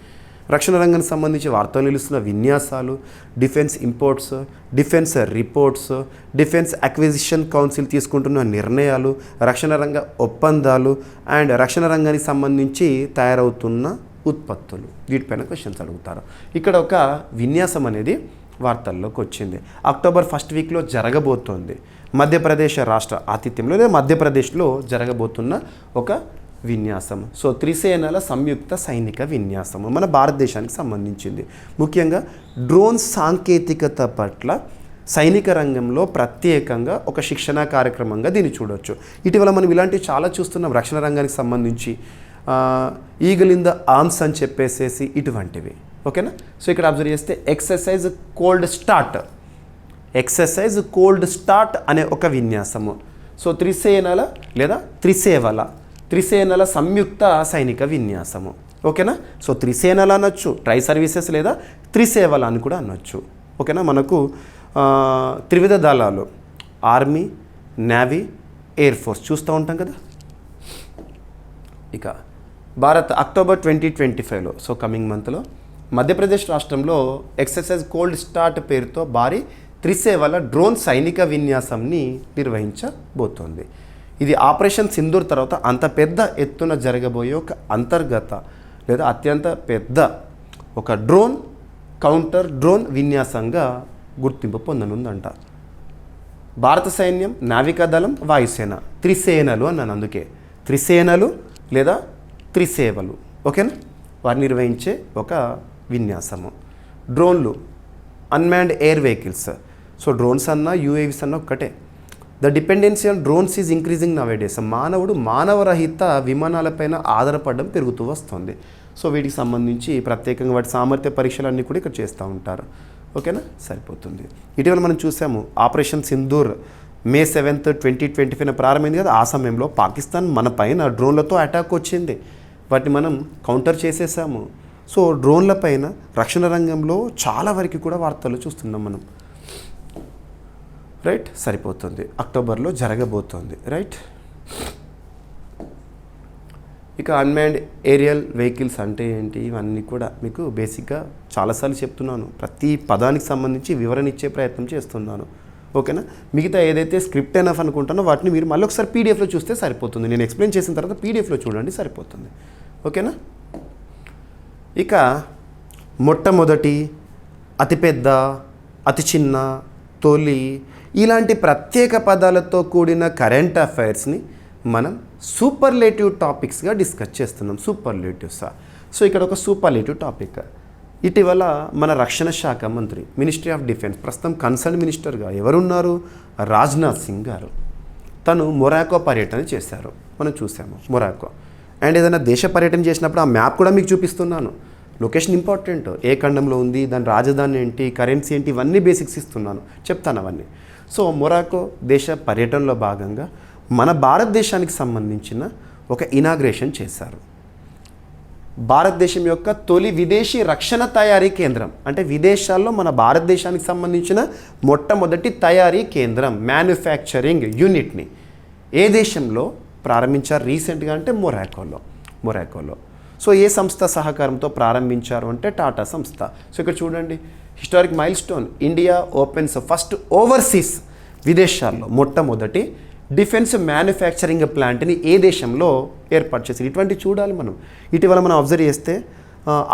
రక్షణ రంగానికి సంబంధించి వార్తలు నిలుస్తున్న విన్యాసాలు, defence imports, defence reports, defence acquisition council తీసుకుంటున్న నిర్ణయాలు, రక్షణ రంగ ఒప్పందాలు అండ్ రక్షణ రంగానికి సంబంధించి తయారవుతున్న ఉత్పత్తులు, వీటిపైన క్వశ్చన్స్ అడుగుతారు. ఇక్కడ ఒక విన్యాసం అనేది వార్తల్లోకి వచ్చింది. అక్టోబర్ 1st వీక్లో జరగబోతోంది. మధ్యప్రదేశ్ రాష్ట్ర ఆతిథ్యంలో లేదా మధ్యప్రదేశ్లో జరగబోతున్న ఒక విన్యాసం. సో త్రిసేనల సంయుక్త సైనిక విన్యాసము మన భారతదేశానికి సంబంధించింది. ముఖ్యంగా డ్రోన్ సాంకేతికత పట్ల సైనిక రంగంలో ప్రత్యేకంగా ఒక శిక్షణా కార్యక్రమంగా దీన్ని చూడవచ్చు. ఇటీవల మనం ఇలాంటివి చాలా చూస్తున్నాం రక్షణ రంగానికి సంబంధించి. ఈగల్ ఇన్ ద ఆర్మ్స్ అని చెప్పేసేసి ఇటువంటివి. ఓకేనా. సో ఇక్కడ అబ్జర్వ్ చేస్తే ఎక్సర్సైజ్ కోల్డ్ స్టార్ట్ అనే ఒక విన్యాసము. సో త్రిసేనల లేదా త్రిసేనల సంయుక్త సైనిక విన్యాసము. ఓకేనా. సో త్రిసేనల అనొచ్చు, ట్రై సర్వీసెస్ లేదా త్రిసేవల అని కూడా అనొచ్చు. ఓకేనా. మనకు త్రివిధ దళాలు ఆర్మీ, నేవీ, ఎయిర్ ఫోర్స్ చూస్తూ ఉంటాం కదా. ఇక భారత్ అక్టోబర్ 2025లో, సో కమింగ్ మంత్లో మధ్యప్రదేశ్ రాష్ట్రంలో ఎక్సర్సైజ్ కోల్డ్ స్టార్ట్ పేరుతో భారీ త్రిసేవల డ్రోన్ సైనిక విన్యాసంని నిర్వహించబోతోంది. ఇది ఆపరేషన్ సింధూర్ తర్వాత అంత పెద్ద ఎత్తున జరగబోయే ఒక అంతర్గత లేదా అత్యంత పెద్ద ఒక కౌంటర్ డ్రోన్ విన్యాసంగా గుర్తింపు పొందనుందంట. భారత సైన్యం, నావికాదళం, వాయుసేన త్రిసేనలు అన్నాను, అందుకే త్రిసేనలు లేదా త్రిసేవలు, ఓకేనా, వారు నిర్వహించే ఒక విన్యాసము. డ్రోన్లు, unmanned air vehicles. So drones అన్నా యూఏవీస్ అన్నా ఒక్కటే. The dependency on drones is increasing now days. మానవుడు మానవరహిత విమానాలపైన ఆధారపడడం పెరుగుతూ వస్తుంది. సో వీటికి సంబంధించి ప్రత్యేకంగా వాటి సామర్థ్య పరీక్షలు అన్నీ కూడా ఇక్కడ చేస్తూ ఉంటారు, ఓకేనా, సరిపోతుంది. ఇటీవల మనం చూసాము ఆపరేషన్ సింధూర్ May 7th, 2025 ప్రారంభమైంది కదా. ఆ సమయంలో పాకిస్తాన్ మన పైన డ్రోన్లతో అటాక్ వచ్చింది, వాటిని మనం కౌంటర్ చేసేసాము. సో డ్రోన్ల పైన రక్షణ రంగంలో చాలా వరకు కూడా వార్తలు చూస్తున్నాం మనం, రైట్, సరిపోతుంది. అక్టోబర్లో జరగబోతోంది, రైట్. ఇక అన్మాన్డ్ ఏరియల్ వెహికల్స్ అంటే ఏంటి, ఇవన్నీ కూడా మీకు బేసిక్గా చాలాసార్లు చెప్తున్నాను. ప్రతి పదానికి సంబంధించి వివరణ ఇచ్చే ప్రయత్నం చేస్తున్నాను, ఓకేనా. మిగతా ఏదైతే స్క్రిప్ట్ ఎనఫ్ అనుకుంటానో వాటిని మీరు మళ్ళీ ఒకసారి పీడిఎఫ్లో చూస్తే సరిపోతుంది. నేను ఎక్స్ప్లెయిన్ చేసిన తర్వాత పీడిఎఫ్లో చూడండి, సరిపోతుంది, ఓకేనా. ఇక మొట్టమొదటి, అతిపెద్ద, అతి చిన్న, తొలి ఇలాంటి ప్రత్యేక పదాలతో కూడిన కరెంట్ అఫైర్స్ని మనం సూపర్లేటివ్ టాపిక్స్గా డిస్కస్ చేస్తున్నాం. సూపర్లేటివ్సా? సో ఇక్కడ ఒక సూపర్లేటివ్ టాపిక్. ఇటీవల మన రక్షణ శాఖ మంత్రి, మినిస్ట్రీ ఆఫ్ డిఫెన్స్, ప్రస్తుతం కన్సర్న్ మినిస్టర్గా ఎవరున్నారు, రాజ్నాథ్ సింగ్ గారు. తను మొరాకో పర్యటన చేశారు, మనం చూసాము మొరాకో. అండ్ ఏదైనా దేశ పర్యటన చేసినప్పుడు ఆ మ్యాప్ కూడా మీకు చూపిస్తున్నాను. లొకేషన్ ఇంపార్టెంట్, ఏ ఖండంలో ఉంది, దాని రాజధాని ఏంటి, కరెన్సీ ఏంటి, ఇవన్నీ బేసిక్స్ ఇస్తున్నాను, చెప్తాను అవన్నీ. సో మొరాకో దేశ పర్యటనలో భాగంగా మన భారతదేశానికి సంబంధించిన ఒక ఇనాగ్రేషన్ చేశారు. భారతదేశం యొక్క తొలి విదేశీ రక్షణ తయారీ కేంద్రం, అంటే విదేశాల్లో మన భారతదేశానికి సంబంధించిన మొట్టమొదటి తయారీ కేంద్రం, మ్యానుఫ్యాక్చరింగ్ యూనిట్ని ఏ దేశంలో ప్రారంభించారు రీసెంట్గా అంటే మొరాకోలో. సో ఏ సంస్థ సహకారంతో ప్రారంభించారు అంటే టాటా సంస్థ. సో ఇక్కడ చూడండి, historic mile stone, India opens first overseas, విదేశాల్లో మొట్టమొదటి డిఫెన్స్ మ్యానుఫ్యాక్చరింగ్ ప్లాంట్ని ఏ దేశంలో ఏర్పాటు చేశారు. ఇటువంటి చూడాలి మనం. ఇటీవల మనం అబ్జర్వ్ చేస్తే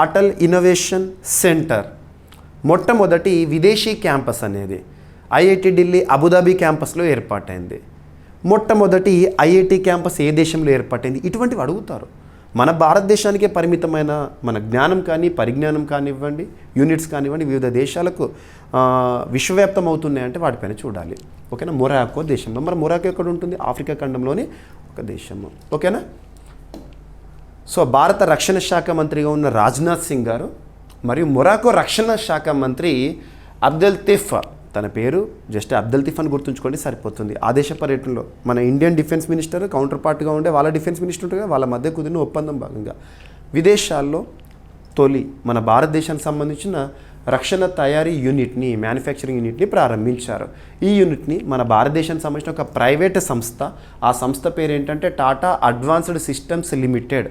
అటల్ ఇన్నోవేషన్ సెంటర్ మొట్టమొదటి విదేశీ క్యాంపస్ అనేది ఐఐటి ఢిల్లీ అబుదాబి క్యాంపస్లో ఏర్పాటైంది. మొట్టమొదటి ఐఐటి క్యాంపస్ ఏ దేశంలో ఏర్పాటైంది, ఇటువంటివి అడుగుతారు. మన భారతదేశానికే పరిమితమైన మన జ్ఞానం కానీ పరిజ్ఞానం కానివ్వండి, యూనిట్స్ కానివ్వండి, వివిధ దేశాలకు విశ్వవ్యాప్తం అవుతున్నాయంటే వాటిపైన చూడాలి, ఓకేనా. మొరాకో దేశంలో, మరి మొరాకో ఎక్కడ ఉంటుంది, ఆఫ్రికా ఖండంలోని ఒక దేశము, ఓకేనా. సో భారత రక్షణ శాఖ మంత్రిగా ఉన్న రాజ్నాథ్ సింగ్ గారు మరియు మొరాకో రక్షణ శాఖ మంత్రి అబ్దెల్తిఫ్, తన పేరు జస్ట్ అబ్దెల్తిఫ్ అని గుర్తుంచుకోండి సరిపోతుంది. ఆ దేశ పర్యటనలో మన ఇండియన్ డిఫెన్స్ మినిస్టర్ కౌంటర్ పార్ట్గా ఉండే వాళ్ళ డిఫెన్స్ మినిస్టర్ ఉంటుంది కదా, వాళ్ళ మధ్య కుదిరిన ఒప్పందం భాగంగా విదేశాల్లో తొలి మన భారతదేశానికి సంబంధించిన రక్షణ తయారీ యూనిట్ని, మ్యానుఫ్యాక్చరింగ్ యూనిట్ని ప్రారంభించారు. ఈ యూనిట్ని మన భారతదేశానికి సంబంధించిన ఒక ప్రైవేట్ సంస్థ, ఆ సంస్థ పేరు ఏంటంటే టాటా అడ్వాన్స్డ్ సిస్టమ్స్ లిమిటెడ్,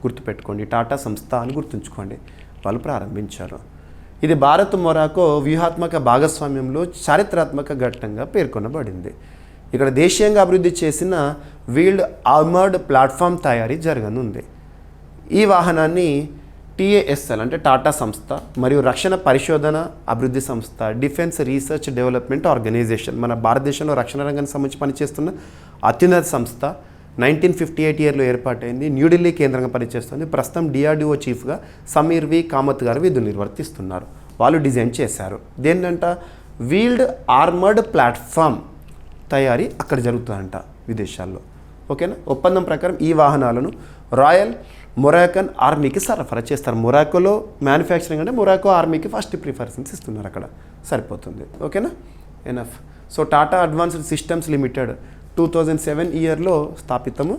గుర్తుపెట్టుకోండి, టాటా సంస్థ అని గుర్తుంచుకోండి, వాళ్ళు ప్రారంభించారు. ఇది భారత్ మొరాకో వ్యూహాత్మక భాగస్వామ్యంలో చారిత్రాత్మక ఘట్టంగా పేర్కొనబడింది. ఇక్కడ దేశీయంగా అభివృద్ధి చేసిన వీల్డ్ ఆర్మర్డ్ ప్లాట్ఫామ్ తయారీ జరగనుంది. ఈ వాహనాన్ని TASL అంటే టాటా సంస్థ మరియు రక్షణ పరిశోధన అభివృద్ధి సంస్థ, డిఫెన్స్ రీసెర్చ్ డెవలప్మెంట్ ఆర్గనైజేషన్, మన భారతదేశంలో రక్షణ రంగానికి సంబంధించి పనిచేస్తున్న అత్యున్నత సంస్థ, 1958 ఇయర్లో ఏర్పాటైంది, న్యూఢిల్లీ కేంద్రంగా పనిచేస్తుంది. ప్రస్తుతం DRDO చీఫ్గా సమీర్ వి కామత్ గారు విధులు నిర్వర్తిస్తున్నారు. వాళ్ళు డిజైన్ చేశారు దేన్నంట, వీల్డ్ ఆర్మర్డ్ ప్లాట్ఫామ్ తయారీ అక్కడ జరుగుతుందంట విదేశాల్లో, ఓకేనా. ఒప్పందం ప్రకారం ఈ వాహనాలను రాయల్ మొరాకన్ ఆర్మీకి సరఫరా చేస్తారు. మొరాకోలో మ్యానుఫ్యాక్చరింగ్ అంటే మొరాకో ఆర్మీకి ఫస్ట్ ప్రిఫరెన్స్ ఇస్తున్నారు అక్కడ, సరిపోతుంది, ఓకేనా, enough. So Tata advanced systems limited 2007 ఇయర్లో స్థాపితము.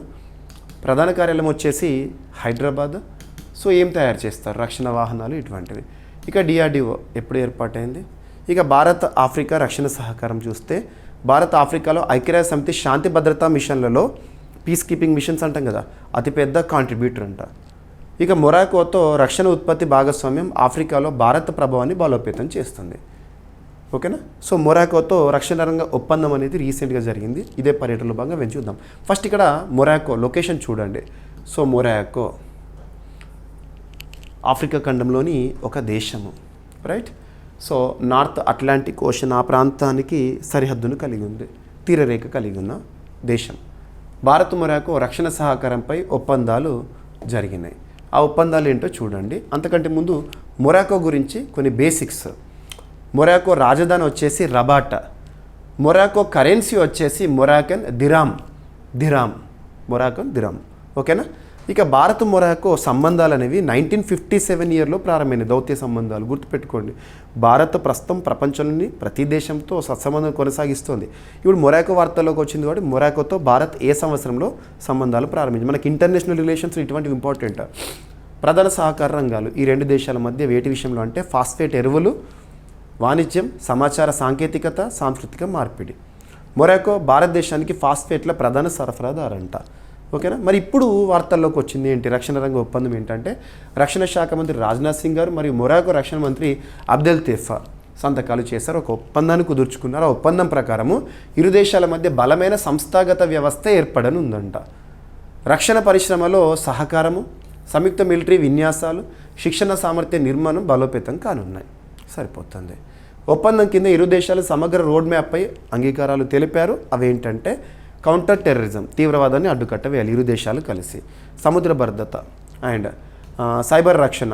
ప్రధాన కార్యాలయం వచ్చేసి హైదరాబాద్. సో ఏం తయారు చేస్తారు, రక్షణ వాహనాలు ఇటువంటివి. ఇక DRDO ఎప్పుడు ఏర్పాటైంది. ఇక భారత్ ఆఫ్రికా రక్షణ సహకారం చూస్తే, భారత్ ఆఫ్రికాలో ఐక్యరాజ్య సమితి శాంతి భద్రతా మిషన్లలో, పీస్ కీపింగ్ మిషన్స్ అంటాం కదా, అతిపెద్ద కాంట్రిబ్యూటర్ అంట. ఇక మొరాకోతో రక్షణ ఉత్పత్తి భాగస్వామ్యం ఆఫ్రికాలో భారత ప్రభావాన్ని బలోపేతం చేస్తుంది. ఓకేనా. సో మొరాకోతో రక్షణ రంగ ఒప్పందం అనేది రీసెంట్గా జరిగింది. ఇదే పర్యటనలో భాగంగా మేము చూద్దాం. ఫస్ట్ ఇక్కడ మొరాకో లొకేషన్ చూడండి. సో మొరాకో ఆఫ్రికా ఖండంలోని ఒక దేశము, right. So north Atlantic ocean ఆ ప్రాంతానికి సరిహద్దును కలిగి ఉంది, తీరరేఖ కలిగి ఉన్న దేశం. భారత్ మొరాకో రక్షణ సహకారంపై ఒప్పందాలు జరిగినాయి. ఆ ఒప్పందాలు ఏంటో చూడండి. అంతకంటే ముందు మొరాకో గురించి కొన్ని బేసిక్స్. మొరాకో రాజధాని వచ్చేసి రబాట్. మొరాకో కరెన్సీ వచ్చేసి మొరాకన్ దిరామ్. మొరాకన్ దిరామ్. ఓకేనా. ఇక భారత్ మొరాకో సంబంధాలు అనేవి 1957 ఇయర్లో ప్రారంభమైనవి. దౌత్య సంబంధాలు గుర్తుపెట్టుకోండి. భారత్ ప్రస్తుతం ప్రపంచంలోని ప్రతి దేశంతో సత్సంబంధం కొనసాగిస్తుంది. ఇప్పుడు మొరాకో వార్తల్లోకి వచ్చింది కాబట్టి మొరాకోతో భారత్ ఏ సంవత్సరంలో సంబంధాలు ప్రారంభించింది. మనకి ఇంటర్నేషనల్ రిలేషన్స్ ఇటువంటివి ఇంపార్టెంట్. ప్రధాన సహకార రంగాలు ఈ రెండు దేశాల మధ్య వేటి విషయంలో అంటే ఫాస్ఫేట్ ఎరువులు, వాణిజ్యం, సమాచార సాంకేతికత, సాంస్కృతిక మార్పిడి. మొరాకో భారతదేశానికి ఫాస్ఫేట్ల ప్రధాన సరఫరాదారంట. ఓకేనా. మరి ఇప్పుడు వార్తల్లోకి వచ్చింది ఏంటి? రక్షణ రంగ ఒప్పందం ఏంటంటే రక్షణ శాఖ మంత్రి రాజ్నాథ్ సింగ్ గారు మరియు మొరాకో రక్షణ మంత్రి అబ్దెల్ తెఫా సంతకాలు చేశారు. ఒక ఒప్పందాన్ని కుదుర్చుకున్నారు. ఆ ఒప్పందం ప్రకారము ఇరు దేశాల మధ్య బలమైన సంస్థాగత వ్యవస్థ ఏర్పడనుందంట. రక్షణ పరిశ్రమలో సహకారము, సంయుక్త మిలిటరీ విన్యాసాలు, శిక్షణ సామర్థ్య నిర్మాణం బలోపేతం కానున్నాయి. సరిపోతుంది. ఒప్పందం కింద ఇరు దేశాలు సమగ్ర రోడ్ మ్యాప్పై అంగీకారాలు తెలిపారు. అవేంటంటే కౌంటర్ టెర్రరిజం, తీవ్రవాదాన్ని అడ్డుకట్ట వేయాలి ఇరు దేశాలు కలిసి, సముద్ర భద్రత అండ్ సైబర్ రక్షణ,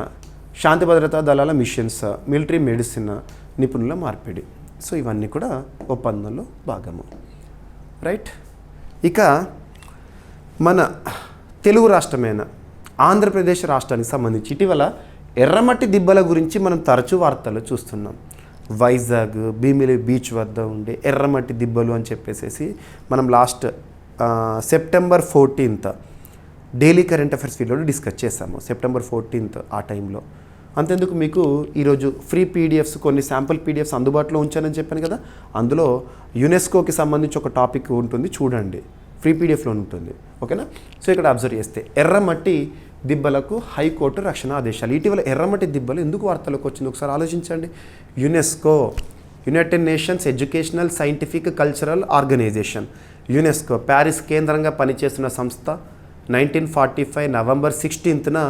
శాంతి భద్రతా దళాల మిషన్స్, మిలిటరీ మెడిసిన్, నిపుణుల మార్పిడి. సో ఇవన్నీ కూడా ఒప్పందంలో భాగము, రైట్. ఇక మన తెలుగు రాష్ట్రమైన ఆంధ్రప్రదేశ్ రాష్ట్రానికి సంబంధించి ఇటీవల ఎర్రమట్టి దిబ్బల గురించి మనం తరచూ వార్తలు చూస్తున్నాం. వైజాగ్ భీమిలి బీచ్ వద్ద ఉండే ఎర్రమట్టి దిబ్బలు అని చెప్పేసి మనం last September 14th daily current affairs వీడియోలో డిస్కస్ చేసాము. సెప్టెంబర్ 14th ఆ టైంలో. అంతెందుకు మీకు ఈరోజు ఫ్రీ పీడిఎఫ్స్ కొన్ని శాంపుల్ పీడిఎఫ్స్ అందుబాటులో ఉంచానని చెప్పాను కదా. అందులో యునెస్కోకి సంబంధించి ఒక టాపిక్ ఉంటుంది, చూడండి, ఫ్రీ పీడిఎఫ్లో ఉంటుంది. ఓకేనా. సో ఇక్కడ అబ్జర్వ్ చేస్తే ఎర్రమట్టి దిబ్బలకు హైకోర్టు రక్షణ ఆదేశాలు. ఇటీవల ఎర్రమట్టి దిబ్బలు ఎందుకు వార్తలకు వచ్చింది ఒకసారి ఆలోచించండి. UNESCO, United Nations Educational Scientific Cultural Organization, UNESCO Paris కేంద్రంగా పనిచేస్తున్న సంస్థ. 1945 నవంబర్ 16th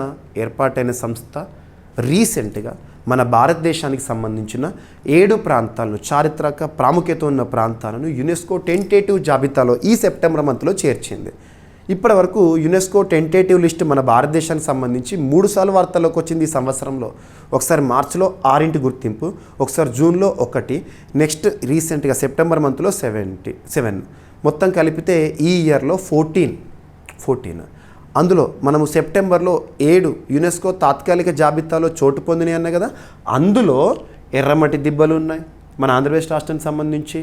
ఏర్పాటైన సంస్థ. రీసెంట్గా మన భారతదేశానికి సంబంధించిన 7 ప్రాంతాలను, చారిత్రక ప్రాముఖ్యత ఉన్న ప్రాంతాలను యునెస్కో టెంటేటివ్ జాబితాలో ఈ సెప్టెంబర్ మంత్లో చేర్చింది. ఇప్పటి వరకు యునెస్కో టెంటేటివ్ లిస్ట్ మన భారతదేశానికి సంబంధించి 3 సార్లు వార్తల్లోకి వచ్చింది ఈ సంవత్సరంలో. ఒకసారి మార్చిలో 6 గుర్తింపు, ఒకసారి జూన్లో 1, నెక్స్ట్ రీసెంట్గా సెప్టెంబర్ మంత్లో 7. మొత్తం కలిపితే ఈ ఇయర్లో 14. అందులో మనము సెప్టెంబర్లో 7 యునెస్కో తాత్కాలిక జాబితాలో చోటు పొందినాయి అన్నాయి కదా. అందులో ఎర్రమట్టి దిబ్బలు ఉన్నాయి మన ఆంధ్రప్రదేశ్ రాష్ట్రానికి సంబంధించి,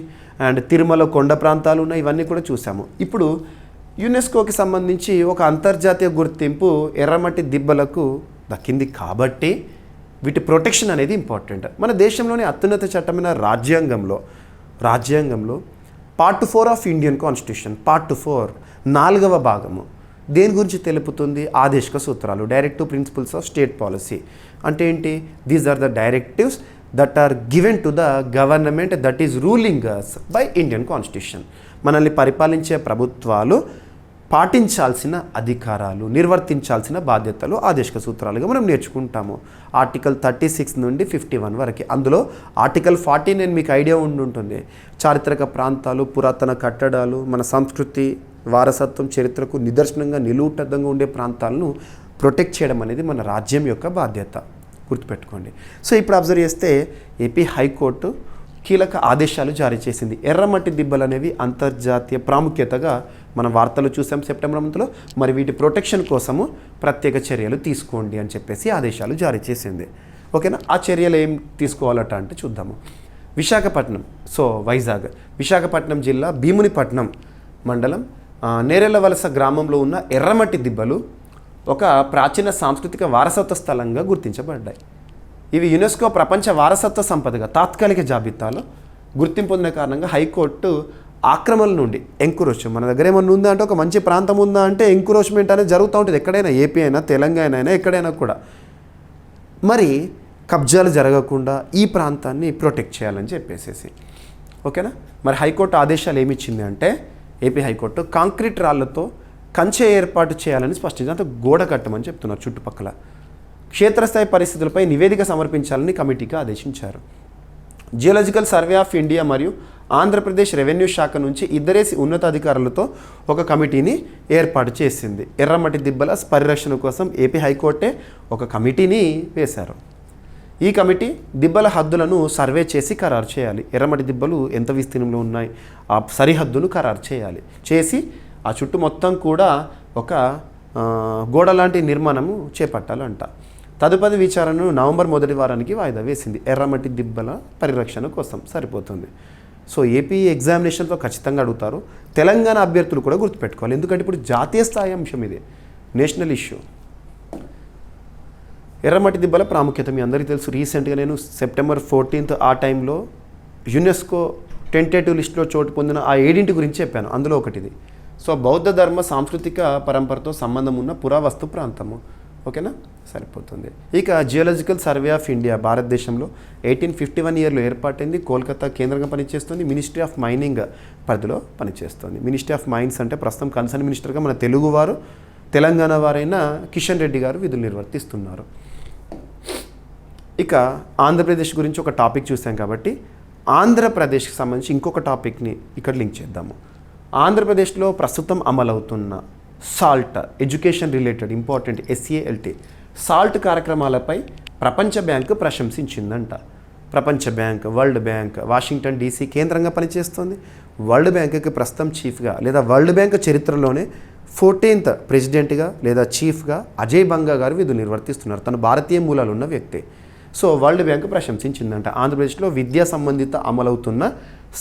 అండ్ తిరుమల కొండ ప్రాంతాలు ఉన్నాయి. ఇవన్నీ కూడా చూసాము. ఇప్పుడు యునెస్కోకి సంబంధించి ఒక అంతర్జాతీయ గుర్తింపు ఎర్రమట్టి దిబ్బలకు దక్కింది కాబట్టి వీటి ప్రొటెక్షన్ అనేది ఇంపార్టెంట్. మన దేశంలోని అత్యున్నత చట్టమైన రాజ్యాంగంలో part 4 of Indian constitution, part 4 4వ భాగము దేని గురించి తెలుపుతుంది? ఆదేశిక సూత్రాలు, directive principles of state policy. అంటే ఏంటి? These are the directives that are given to the government that is ruling us by Indian constitution. మనల్ని పరిపాలించే ప్రభుత్వాలు పాటించాల్సిన అధికారాలు, నిర్వర్తించాల్సిన బాధ్యతలు ఆదేశిక సూత్రాలుగా మనం నేర్చుకుంటాము. ఆర్టికల్ 36 నుండి 51 వరకు. అందులో ఆర్టికల్ 49 మీకు ఐడియా ఉంటుంది. చారిత్రక ప్రాంతాలు, పురాతన కట్టడాలు, మన సంస్కృతి, వారసత్వం, చరిత్రకు నిదర్శనంగా నిలువుటద్దంగా ఉండే ప్రాంతాలను ప్రొటెక్ట్ చేయడం అనేది మన రాజ్యం యొక్క బాధ్యత. గుర్తుపెట్టుకోండి. సో ఇప్పుడు అబ్జర్వ్ చేస్తే ఏపీ హైకోర్టు కీలక ఆదేశాలు జారీ చేసింది. ఎర్రమట్టి దిబ్బలు అనేవి అంతర్జాతీయ ప్రాముఖ్యతగా మనం వార్తలు చూసాం సెప్టెంబర్ మంత్లో. మరి వీటి ప్రొటెక్షన్ కోసము ప్రత్యేక చర్యలు తీసుకోండి అని చెప్పేసి ఆదేశాలు జారీ చేసింది. ఓకేనా. ఆ చర్యలు ఏం తీసుకోవాలట అంటే చూద్దాము. విశాఖపట్నం, సో వైజాగ్, విశాఖపట్నం జిల్లా భీమునిపట్నం మండలం నేరెళ్లవలస గ్రామంలో ఉన్న ఎర్రమట్టి దిబ్బలు ఒక ప్రాచీన సాంస్కృతిక వారసత్వ స్థలంగా గుర్తించబడ్డాయి. ఇవి యునెస్కో ప్రపంచ వారసత్వ సంపదగా తాత్కాలిక జాబితాలో గుర్తింపు పొందిన కారణంగా హైకోర్టు ఆక్రమణ నుండి ఎంక్రోచ్మెంట్, మన దగ్గర ఏమన్నా ఉందా అంటే ఒక మంచి ప్రాంతం ఉందా అంటే ఎంక్రోచ్మెంట్ అనేది జరుగుతూ ఉంటుంది ఎక్కడైనా, ఏపీ అయినా తెలంగాణ అయినా ఎక్కడైనా కూడా. మరి కబ్జాలు జరగకుండా ఈ ప్రాంతాన్ని ప్రొటెక్ట్ చేయాలని చెప్పేసేసి ఓకేనా. మరి హైకోర్టు ఆదేశాలు ఏమి ఇచ్చింది అంటే, ఏపీ హైకోర్టు కాంక్రీట్ రాళ్లతో కంచె ఏర్పాటు చేయాలని స్పష్టించి, అంత గోడ కట్టమని చెప్తున్నారు చుట్టుపక్కల. క్షేత్రస్థాయి పరిస్థితులపై నివేదిక సమర్పించాలని కమిటీకి ఆదేశించారు. జియోలాజికల్ సర్వే ఆఫ్ ఇండియా మరియు ఆంధ్రప్రదేశ్ రెవెన్యూ శాఖ నుంచి ఇద్దరేసి ఉన్నతాధికారులతో ఒక కమిటీని ఏర్పాటు చేసింది. ఎర్రమట్టి దిబ్బల పరిరక్షణ కోసం ఏపీ హైకోర్టే ఒక కమిటీని వేశారు. ఈ కమిటీ దిబ్బల హద్దులను సర్వే చేసి ఖరారు చేయాలి. ఎర్రమట్టి దిబ్బలు ఎంత విస్తీర్ణంలో ఉన్నాయి, ఆ సరిహద్దును ఖరారు చేయాలి. చేసి ఆ చుట్టూ మొత్తం కూడా ఒక గోడ లాంటి నిర్మాణము చేపట్టాలంట. తదుపరి విచారణను నవంబర్ మొదటి వారానికి వాయిదా వేసింది. ఎర్రమట్టి దిబ్బల పరిరక్షణ కోసం సరిపోతుంది. సో ఏపీ ఎగ్జామినేషన్తో ఖచ్చితంగా అడుగుతారు. తెలంగాణ అభ్యర్థులు కూడా గుర్తుపెట్టుకోవాలి, ఎందుకంటే ఇప్పుడు జాతీయ స్థాయి అంశం, ఇది నేషనల్ ఇష్యూ. ఎర్రమట్టి దిబ్బల ప్రాముఖ్యత మీ అందరికీ తెలుసు. రీసెంట్గా నేను సెప్టెంబర్ 14 ఆ టైంలో యునెస్కో టెంటేటివ్ లిస్టులో చోటు పొందిన ఆ 7 గురించి చెప్పాను. అందులో ఒకటిది. సో బౌద్ధ ధర్మ సాంస్కృతిక పరంపరతో సంబంధం ఉన్న పురావస్తు ప్రాంతము. ఓకేనా, సరిపోతుంది. ఇక జియోలాజికల్ సర్వే ఆఫ్ ఇండియా భారతదేశంలో 1851 ఇయర్లో ఏర్పాటైంది. కోల్కతా కేంద్రంగా పనిచేస్తుంది. మినిస్ట్రీ ఆఫ్ మైనింగ్ పరిధిలో పనిచేస్తుంది. మినిస్ట్రీ ఆఫ్ మైన్స్ అంటే ప్రస్తుతం కన్సర్న్ మినిస్టర్గా మన తెలుగువారు, తెలంగాణ వారైన కిషన్ రెడ్డి గారు విధులు నిర్వర్తిస్తున్నారు. ఇక ఆంధ్రప్రదేశ్ గురించి ఒక టాపిక్ చూసాం కాబట్టి ఆంధ్రప్రదేశ్కి సంబంధించి ఇంకొక టాపిక్ని ఇక్కడ లింక్ చేద్దాము. ఆంధ్రప్రదేశ్లో ప్రస్తుతం అమలవుతున్న salt education related important SALT salt కార్యక్రమాలపై ప్రపంచ బ్యాంకు ప్రశంసించిందంట. ప్రపంచ bank, world bank Washington DC కేంద్రంగా పనిచేస్తుంది. వరల్డ్ బ్యాంకుకి ప్రస్తుతం చీఫ్గా లేదా వరల్డ్ బ్యాంక్ చరిత్రలోనే 14th ప్రెసిడెంట్గా లేదా చీఫ్గా అజయ్ బంగా గారు విధులు నిర్వర్తిస్తున్నారు. తను భారతీయ మూలాలు ఉన్న వ్యక్తి. సో వరల్డ్ బ్యాంక్ ప్రశంసించిందంట ఆంధ్రప్రదేశ్లో విద్యా సంబంధిత అమలవుతున్న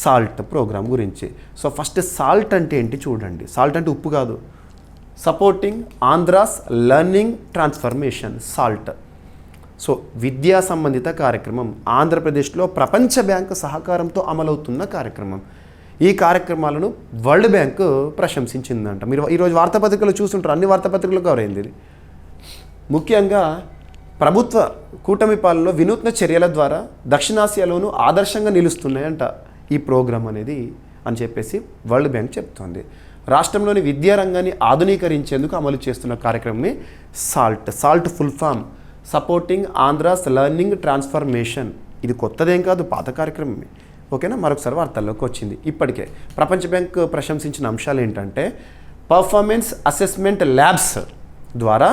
సాల్ట్ ప్రోగ్రామ్ గురించి. సో ఫస్ట్ సాల్ట్ అంటే ఏంటి చూడండి. సాల్ట్ అంటే ఉప్పు కాదు. Supporting Andhra's learning transformation salt. So విద్యా సంబంధిత కార్యక్రమం ఆంధ్రప్రదేశ్లో ప్రపంచ బ్యాంకు సహకారంతో అమలవుతున్న కార్యక్రమం. ఈ కార్యక్రమాలను వరల్డ్ బ్యాంక్ ప్రశంసించిందంట. మీరు ఈరోజు వార్తాపత్రికలు చూస్తుంటారు, అన్ని వార్తాపత్రికలు కవర్ అయింది ఇది. ముఖ్యంగా ప్రభుత్వ కూటమి పాలనలో వినూత్న చర్యల ద్వారా దక్షిణాసియాలోనూ ఆదర్శంగా నిలుస్తున్నాయంట ఈ ప్రోగ్రాం అనేది అని చెప్పేసి వరల్డ్ బ్యాంక్ చెప్తోంది. రాష్ట్రంలోని విద్యారంగాన్ని ఆధునీకరించేందుకు అమలు చేస్తున్న కార్యక్రమమే SALT. SALT full form supporting Andhra's learning transformation. ఇది కొత్తదేం కాదు, పాత కార్యక్రమమే. ఓకేనా, మరొకసారి వార్తల్లోకి వచ్చింది. ఇప్పటికే ప్రపంచ బ్యాంక్ ప్రశంసించిన అంశాలు ఏంటంటే పర్ఫార్మెన్స్ అసెస్మెంట్ ల్యాబ్స్ ద్వారా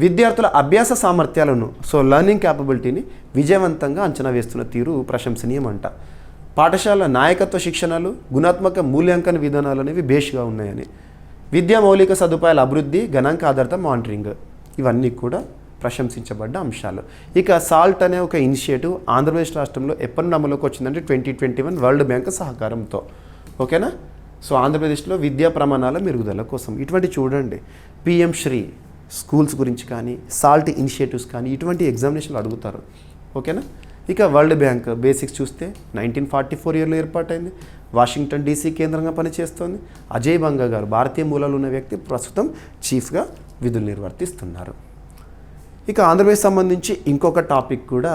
విద్యార్థుల అభ్యాస సామర్థ్యాలను, సో లెర్నింగ్ క్యాపబిలిటీని విజయవంతంగా అంచనా వేస్తున్న తీరు ప్రశంసనీయమంట. పాఠశాల నాయకత్వ శిక్షణలు, గుణాత్మక మూల్యాంకన విధానాలు అనేవి బేస్గా ఉన్నాయని. విద్యా మౌలిక సదుపాయాల అభివృద్ధి, గణాంక ఆధారిత మానిటరింగ్, ఇవన్నీ కూడా ప్రశంసించబడ్డ అంశాలు. ఇక సాల్ట్ అనే ఒక ఇనిషియేటివ్ ఆంధ్రప్రదేశ్ రాష్ట్రంలో ఎప్పటి నుండి అమలులోకి వచ్చిందంటే 2021 వరల్డ్ బ్యాంక్ సహకారంతో. ఓకేనా, సో ఆంధ్రప్రదేశ్లో విద్యా ప్రమాణాల మెరుగుదల కోసం ఇటువంటి చూడండి PM శ్రీ స్కూల్స్ గురించి కానీ సాల్ట్ ఇనిషియేటివ్స్ కానీ ఇటువంటి ఎగ్జామినేషన్లు అడుగుతారు. ఓకేనా, ఇక వరల్డ్ బ్యాంక్ బేసిక్స్ చూస్తే 1944 ఇయర్లో ఏర్పాటైంది. వాషింగ్టన్ DC కేంద్రంగా పనిచేస్తోంది. అజయ్ బంగా గారు భారతీయ మూలాలు ఉన్న వ్యక్తి, ప్రస్తుతం చీఫ్గా విధులు నిర్వర్తిస్తున్నారు. ఇక ఆంధ్రప్రదేశ్ సంబంధించి ఇంకొక టాపిక్ కూడా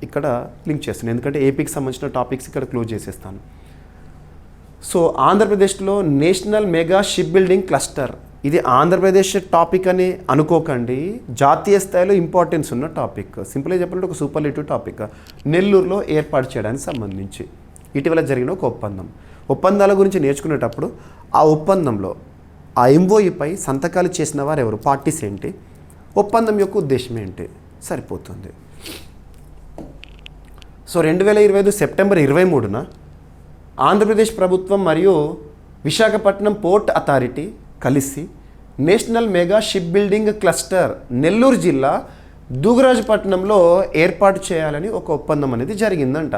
ఇక్కడ లింక్ చేస్తున్నాను, ఎందుకంటే ఏపీకి సంబంధించిన టాపిక్స్ ఇక్కడ క్లోజ్ చేసేస్తాను. సో ఆంధ్రప్రదేశ్లో national mega ship building cluster, ఇది ఆంధ్రప్రదేశ్ టాపిక్ అని అనుకోకండి, జాతీయ స్థాయిలో ఇంపార్టెన్స్ ఉన్న టాపిక్. సింపుల్గా చెప్పాలంటే ఒక సూపర్లేటివ్ టాపిక్. నెల్లూరులో ఏర్పాటు చేయడానికి సంబంధించి ఇటీవల జరిగిన ఒక ఒప్పందాల గురించి నేర్చుకునేటప్పుడు ఆ ఒప్పందంలో ఆ MOUపై సంతకాలు చేసిన వారు ఎవరు, పార్టీస్ ఏంటి, ఒప్పందం యొక్క ఉద్దేశం ఏంటి, సరిపోతుంది. సో 2025 సెప్టెంబర్ 23న ఆంధ్రప్రదేశ్ ప్రభుత్వం మరియు విశాఖపట్నం పోర్ట్ అథారిటీ కలిసి national mega ship building cluster Nellore జిల్లా దూగరాజపట్నంలో ఏర్పాటు చేయాలని ఒక ఒప్పందం అనేది జరిగిందంట.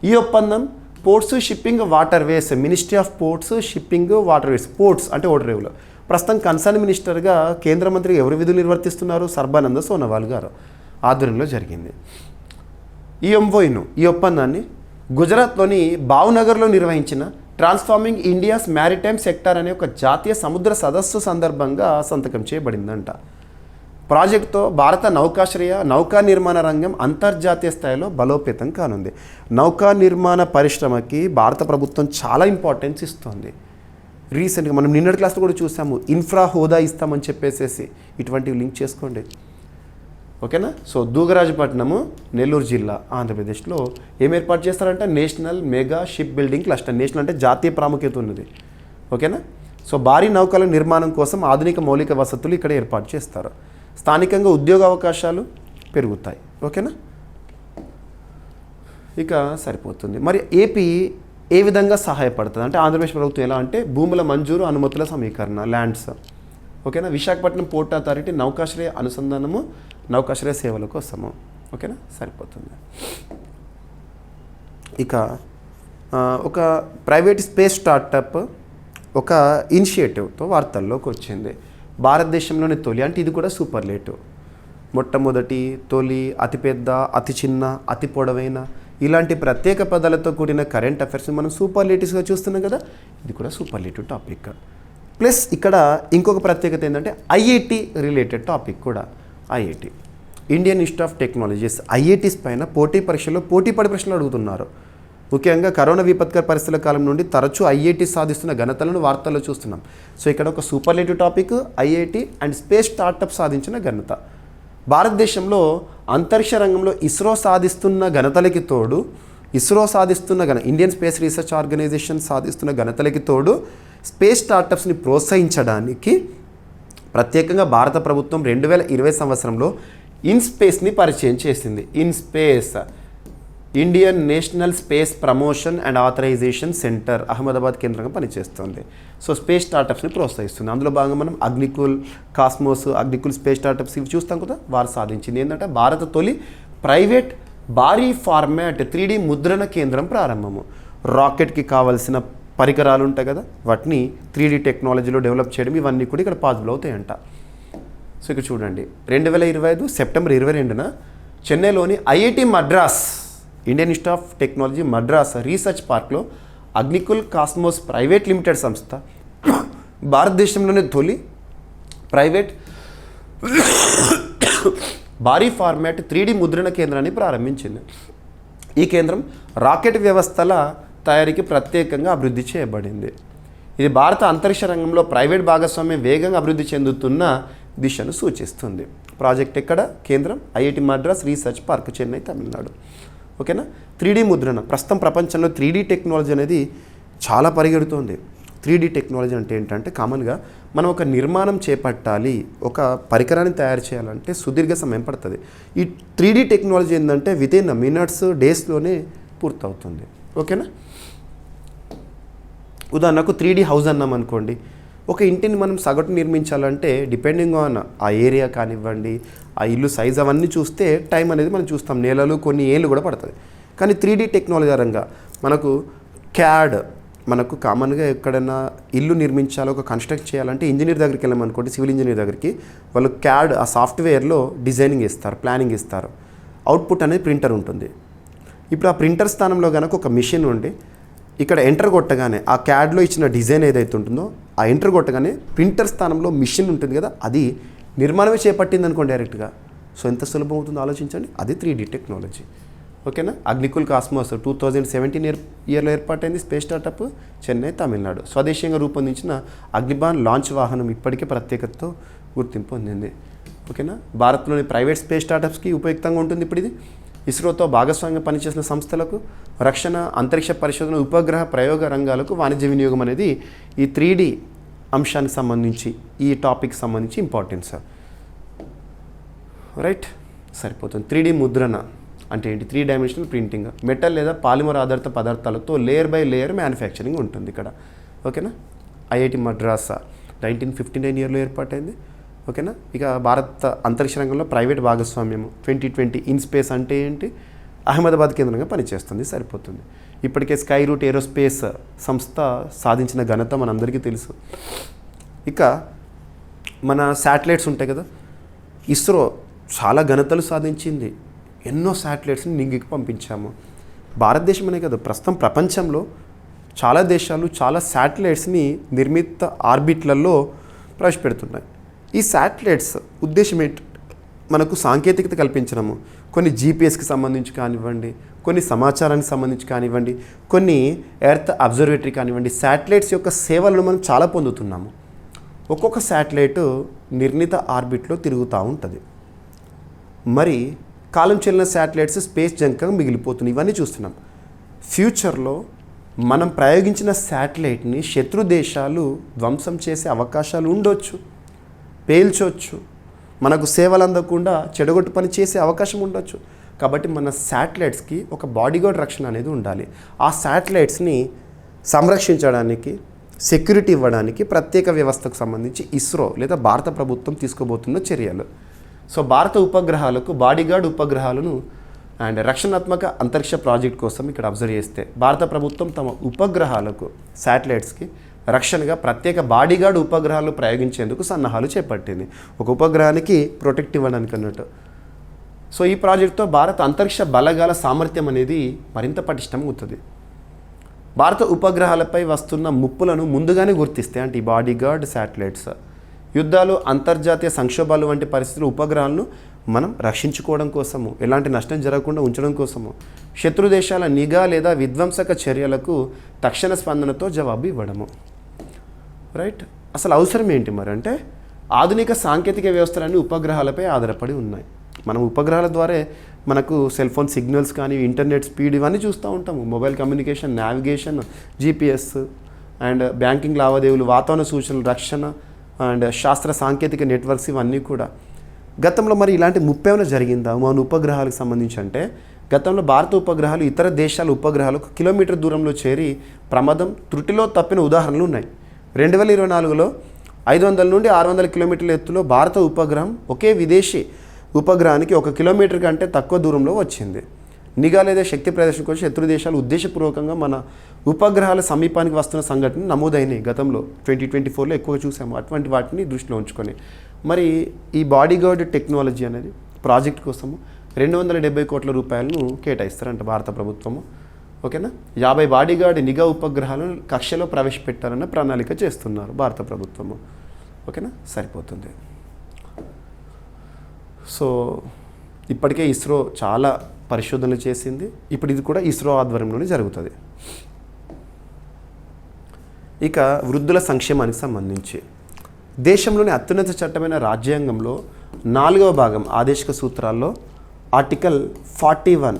ఈ ఒప్పందం ports, shipping, water ways, ministry of ports, shipping, water ways, ports అంటే ఓడరేవులు. ప్రస్తుతం కన్సర్న్ మినిస్టర్గా కేంద్ర మంత్రి ఎవరు విధులు నిర్వర్తిస్తున్నారు, సర్బానంద సోనోవాల్ గారు ఆధ్వర్యంలో జరిగింది. ఈ ఒప్పందాన్ని గుజరాత్లోని భావనగర్లో నిర్వహించిన ట్రాన్స్ఫార్మింగ్ ఇండియాస్ మ్యారిటైమ్ సెక్టార్ అనే ఒక జాతీయ సముద్ర సదస్సు సందర్భంగా సంతకం చేయబడిందంట. ప్రాజెక్టుతో భారత నౌకా నిర్మాణ రంగం అంతర్జాతీయ స్థాయిలో బలోపేతం కానుంది. నౌకా నిర్మాణ పరిశ్రమకి భారత ప్రభుత్వం చాలా ఇంపార్టెన్స్ ఇస్తుంది. రీసెంట్గా మనం నిన్నటి క్లాస్లో కూడా చూసాము, ఇన్ఫ్రా హోదా ఇస్తామని చెప్పేసి. ఇటువంటివి లింక్ చేసుకోండి, ఓకేనా. సో దూగరాజపట్నము, నెల్లూరు జిల్లా, ఆంధ్రప్రదేశ్లో ఏం ఏర్పాటు చేస్తారంటే national mega ship building cluster. National అంటే జాతీయ ప్రాముఖ్యత ఉన్నది, ఓకేనా. సో భారీ నౌకల నిర్మాణం కోసం ఆధునిక మౌలిక వసతులు ఇక్కడ ఏర్పాటు చేస్తారు. స్థానికంగా ఉద్యోగ అవకాశాలు పెరుగుతాయి, ఓకేనా. ఇక సరిపోతుంది. మరి ఏపీ ఏ విధంగా సహాయపడుతుంది అంటే ఆంధ్రప్రదేశ్ ప్రభుత్వం ఎలా అంటే భూముల మంజూరు, అనుమతుల సమీకరణ, ల్యాండ్స్, ఓకేనా. విశాఖపట్నం పోర్ట్ అథారిటీ నౌకాశ్రయ అనుసంధానము, నౌకాశ్రయ సేవల కోసము, ఓకేనా. సరిపోతుంది. ఇక ఒక ప్రైవేట్ స్పేస్ స్టార్టప్ ఒక ఇనిషియేటివ్తో వార్తల్లోకి వచ్చింది. భారతదేశంలోని తొలి, అంటే ఇది కూడా సూపర్లేటివ్, మొట్టమొదటి, తొలి, అతిపెద్ద, అతి చిన్న, అతి పొడవైన, ఇలాంటి ప్రత్యేక పదాలతో కూడిన కరెంట్ అఫైర్స్ని మనం సూపర్లేటివ్స్గా చూస్తున్నాం కదా. ఇది కూడా సూపర్లేటివ్ టాపిక్. ప్లస్ ఇక్కడ ఇంకొక ప్రత్యేకత ఏంటంటే ఐఐటి రిలేటెడ్ టాపిక్ కూడా. IIT, Indian institute of technologies, IITs పైన పోటీపడి ప్రశ్నలు అడుగుతున్నారు. ముఖ్యంగా కరోనా విపత్కర పరిస్థితుల కాలం నుండి తరచూ ఐఐటి సాధిస్తున్న ఘనతలను వార్తల్లో చూస్తున్నాం. సో ఇక్కడ ఒక superlative topic IIT and space startup సాధించిన ఘనత. భారతదేశంలో అంతరిక్ష రంగంలో ఇస్రో సాధిస్తున్న ఘనతలకి తోడు, ఇండియన్ స్పేస్ రీసెర్చ్ ఆర్గనైజేషన్ సాధిస్తున్న ఘనతలకి తోడు స్పేస్ స్టార్టప్స్ని ప్రోత్సహించడానికి ప్రత్యేకంగా భారత ప్రభుత్వం 2020 సంవత్సరంలో ఇన్స్పేస్ని పరిచయం చేసింది. InSpace, Indian National Space Promotion and Authorisation Centre, Ahmedabad కేంద్రంగా పనిచేస్తుంది. సో స్పేస్ స్టార్టప్స్ని ప్రోత్సహిస్తుంది. అందులో భాగంగా మనం అగ్నికుల్ స్పేస్ స్టార్టప్స్ ఇవి చూస్తాం కదా. వారు సాధించింది ఏంటంటే భారత తొలి ప్రైవేట్ భారీ ఫార్మాట్ 3D ముద్రణ కేంద్రం ప్రారంభము. రాకెట్కి కావాల్సిన పరికరాలు ఉంటాయి కదా, వాటిని 3D టెక్నాలజీలో డెవలప్ చేయడం, ఇవన్నీ కూడా ఇక్కడ పాసిబుల్ అవుతాయంట. సో ఇక్కడ చూడండి, 2025 సెప్టెంబర్ 22న చెన్నైలోని IIT Madras, Indian institute of technology Madras research పార్క్లో అగ్నికుల్ కాస్మోస్ ప్రైవేట్ లిమిటెడ్ సంస్థ భారతదేశంలోని తొలి ప్రైవేట్ భారీ ఫార్మాట్ 3D ముద్రణ కేంద్రాన్ని ప్రారంభించింది. ఈ కేంద్రం రాకెట్ వ్యవస్థల తయారీకి ప్రత్యేకంగా అభివృద్ధి చేయబడింది. ఇది భారత అంతరిక్ష రంగంలో ప్రైవేట్ భాగస్వామ్యం వేగంగా అభివృద్ధి చెందుతున్న దిశను సూచిస్తుంది. ప్రాజెక్ట్ ఎక్కడ? కేంద్రం IIT Madras research park, Chennai, Tamil Nadu, ఓకేనా. 3D ముద్రణ ప్రస్తుతం ప్రపంచంలో 3D టెక్నాలజీ అనేది చాలా పరిగెడుతోంది. 3D టెక్నాలజీ అంటే ఏంటంటే కామన్గా మనం ఒక నిర్మాణం చేపట్టాలి, ఒక పరికరాన్ని తయారు చేయాలంటే సుదీర్ఘ సమయం పడుతుంది. ఈ 3D టెక్నాలజీ ఏంటంటే వితిన్ మినిట్స్, డేస్లోనే పూర్తవుతుంది, ఓకేనా. ఉదాహరణకు 3D హౌస్ అన్నాం అనుకోండి. ఒక ఇంటిని మనం సగటు నిర్మించాలంటే డిపెండింగ్ ఆన్ ఆ ఏరియా కానివ్వండి, ఆ ఇల్లు సైజ్ అవన్నీ చూస్తే టైం అనేది మనం చూస్తాం, నెలలు కొన్ని ఏళ్ళు కూడా పడుతుంది. కానీ 3D టెక్నాలజీ పరంగా మనకు క్యాడ్, మనకు కామన్గా ఎక్కడైనా ఇల్లు నిర్మించాలి, ఒక కన్స్ట్రక్ట్ చేయాలంటే ఇంజనీర్ దగ్గరికి వెళ్ళామనుకోండి, సివిల్ ఇంజనీర్ దగ్గరికి, వాళ్ళు క్యాడ్ ఆ సాఫ్ట్వేర్లో డిజైనింగ్ ఇస్తారు, ప్లానింగ్ ఇస్తారు. అవుట్పుట్ అనేది ప్రింటర్ ఉంటుంది. ఇప్పుడు ఆ ప్రింటర్ స్థానంలో కనుక ఒక మిషన్ ఉండి ఇక్కడ ఎంటర్ కొట్టగానే ఆ క్యాడ్లో ఇచ్చిన డిజైన్ ఏదైతే ఉంటుందో ఆ ఎంటర్ కొట్టగానే ప్రింటర్ స్థానంలో మిషన్ ఉంటుంది కదా, అది నిర్మాణమే చేపట్టింది అనుకోండి డైరెక్ట్గా. సో ఎంత సులభం అవుతుందో ఆలోచించండి. అది 3D టెక్నాలజీ, ఓకేనా. అగ్నికుల్ కాస్మోస్ 2017 ఇయర్లో ఏర్పాటైంది స్పేస్ స్టార్టప్, చెన్నై, తమిళనాడు. స్వదేశీయంగా రూపొందించిన అగ్నిబాన్ లాంచ్ వాహనం ఇప్పటికే ప్రత్యేకతతో గుర్తింపు పొందింది, ఓకేనా. భారత్లోని ప్రైవేట్ స్పేస్ స్టార్టప్స్కి ఉపయుక్తంగా ఉంటుంది. ఇప్పుడు ఇది ఇస్రోతో భాగస్వామ్యంగా పనిచేసిన సంస్థలకు, రక్షణ, అంతరిక్ష పరిశోధన, ఉపగ్రహ ప్రయోగ రంగాలకు వాణిజ్య వినియోగం అనేది ఈ 3D అంశానికి సంబంధించి, ఈ టాపిక్ సంబంధించి ఇంపార్టెన్స్, రైట్. సరిపోతుంది. 3D ముద్రణ అంటే ఏంటి? 3 డైమెన్షనల్ ప్రింటింగ్, మెటల్ లేదా పాలిమర్ ఆధారిత పదార్థాలతో లేయర్ బై లేయర్ మ్యానుఫ్యాక్చరింగ్ ఉంటుంది ఇక్కడ, ఓకేనా. ఐఐటి మద్రాస్ 1959 ఇయర్లో ఏర్పాటైంది, ఓకేనా. ఇక భారత అంతరిక్ష రంగంలో ప్రైవేట్ భాగస్వామ్యము 2020 ఇన్స్పేస్ అంటే ఏంటి? అహ్మదాబాద్ కేంద్రంగా పనిచేస్తుంది. సరిపోతుంది. ఇప్పటికే స్కై రూట్ ఏరోస్పేస్ సంస్థ సాధించిన ఘనత మనందరికీ తెలుసు. ఇక మన శాటిలైట్స్ ఉంటాయి కదా, ఇస్రో చాలా ఘనతలు సాధించింది. ఎన్నో శాటిలైట్స్ని నింగికి పంపించాము. భారతదేశం అనే కదా ప్రస్తుతం ప్రపంచంలో చాలా దేశాలు చాలా శాటిలైట్స్ని నిర్మిత ఆర్బిట్లలో ప్రవేశపెడుతున్నాయి. ఈ శాటిలైట్స్ ఉద్దేశం ఏంటి? మనకు సాంకేతికత కల్పించడము. కొన్ని జీపీఎస్కి సంబంధించి కానివ్వండి, కొన్ని సమాచారానికి సంబంధించి కానివ్వండి, కొన్ని ఎర్త్ అబ్జర్వేటరీ కానివ్వండి, శాటిలైట్స్ యొక్క సేవలను మనం చాలా పొందుతున్నాము. ఒక్కొక్క శాటిలైట్ నిర్ణీత ఆర్బిట్లో తిరుగుతూ ఉంటుంది. మరి కాలం చెల్లిన శాటిలైట్స్ స్పేస్ జంక్గా మిగిలిపోతున్నాయి. ఇవన్నీ చూస్తున్నాం. ఫ్యూచర్లో మనం ప్రయోగించిన శాటిలైట్ని శత్రు దేశాలు ధ్వంసం చేసే అవకాశాలు ఉండొచ్చు, పేల్చొచ్చు, మనకు సేవలు అందకుండా చెడగొట్టు పని చేసే అవకాశం ఉండొచ్చు. కాబట్టి మన శాటిలైట్స్కి ఒక బాడీగార్డ్ రక్షణ అనేది ఉండాలి. ఆ శాటిలైట్స్ని సంరక్షించడానికి, సెక్యూరిటీ ఇవ్వడానికి ప్రత్యేక వ్యవస్థకు సంబంధించి ఇస్రో లేదా భారత ప్రభుత్వం తీసుకోబోతున్న చర్యలు. సో భారత ఉపగ్రహాలకు బాడీగార్డ్ ఉపగ్రహాలను అండ్ రక్షణాత్మక అంతరిక్ష ప్రాజెక్ట్ కోసం ఇక్కడ అబ్జర్వ్ చేస్తే భారత ప్రభుత్వం తమ ఉపగ్రహాలకు శాటిలైట్స్కి రక్షణగా ప్రత్యేక బాడీగార్డ్ ఉపగ్రహాలు ప్రయోగించేందుకు సన్నాహాలు చేపట్టింది. ఒక ఉపగ్రహానికి ప్రొటెక్ట్ ఇవ్వడానికి అన్నట్టు. సో ఈ ప్రాజెక్టుతో భారత అంతరిక్ష బలగాల సామర్థ్యం అనేది మరింత పటిష్టం అవుతుంది. భారత ఉపగ్రహాలపై వస్తున్న ముప్పులను ముందుగానే గుర్తిస్తే, అంటే ఈ బాడీగార్డ్ శాటిలైట్స్, యుద్ధాలు, అంతర్జాతీయ సంక్షోభాలు వంటి పరిస్థితులు ఉపగ్రహాలను మనం రక్షించుకోవడం కోసము, ఎలాంటి నష్టం జరగకుండా ఉంచడం కోసము, శత్రు దేశాల నిఘా లేదా విధ్వంసక చర్యలకు తక్షణ స్పందనతో జవాబు ఇవ్వడము. రైట్. అసలు అవసరం ఏంటి మరి అంటే, ఆధునిక సాంకేతిక వ్యవస్థలన్నీ ఉపగ్రహాలపై ఆధారపడి ఉన్నాయి. మనం ఉపగ్రహాల ద్వారా మనకు సెల్ ఫోన్ సిగ్నల్స్ కానీ, ఇంటర్నెట్ స్పీడ్ ఇవన్నీ చూస్తూ ఉంటాము. Mobile communication, navigation, GPS and banking లావాదేవీలు, వాతావరణ సూచనలు, రక్షణ అండ్ శాస్త్ర సాంకేతిక నెట్వర్క్స్ ఇవన్నీ కూడా. గతంలో మరి ఇలాంటి ముప్పేమైనా జరిగిందా మన ఉపగ్రహాలకు సంబంధించి అంటే, గతంలో భారత ఉపగ్రహాలు ఇతర దేశాల ఉపగ్రహాలకు కిలోమీటర్ దూరంలో చేరి ప్రమాదం త్రుటిలో తప్పిన ఉదాహరణలు ఉన్నాయి. 2024లో 500 నుండి 600 కిలోమీటర్ల ఎత్తులో భారత ఉపగ్రహం ఒకే విదేశీ ఉపగ్రహానికి 1 కిలోమీటర్ కంటే తక్కువ దూరంలో వచ్చింది. నిఘా లేదా శక్తి ప్రదర్శన కోసం శత్రు దేశాలు ఉద్దేశపూర్వకంగా మన ఉపగ్రహాల సమీపానికి వస్తున్న సంఘటనలు నమోదైనాయి. గతంలో 2024లో ఎక్కువగా చూసాము. అటువంటి వాటిని దృష్టిలో ఉంచుకొని మరి ఈ బాడీగార్డ్ టెక్నాలజీ అనేది ప్రాజెక్ట్ కోసము 270 కోట్ల రూపాయలను కేటాయిస్తారంట భారత ప్రభుత్వము. ఓకేనా. 50 బాడీగార్డ్ నిఘా ఉపగ్రహాలను కక్షలో ప్రవేశపెట్టాలన్న ప్రణాళిక చేస్తున్నారు భారత ప్రభుత్వము. ఓకేనా, సరిపోతుంది. సో ఇప్పటికే ఇస్రో చాలా పరిశోధనలు చేసింది. ఇప్పుడు ఇది కూడా ఇస్రో ఆధ్వర్యంలోనే జరుగుతుంది. ఇక వృద్ధుల సంక్షేమానికి సంబంధించి దేశంలోని అత్యున్నత చట్టమైన రాజ్యాంగంలో 4వ భాగం ఆదేశిక సూత్రాల్లో ఆర్టికల్ 41,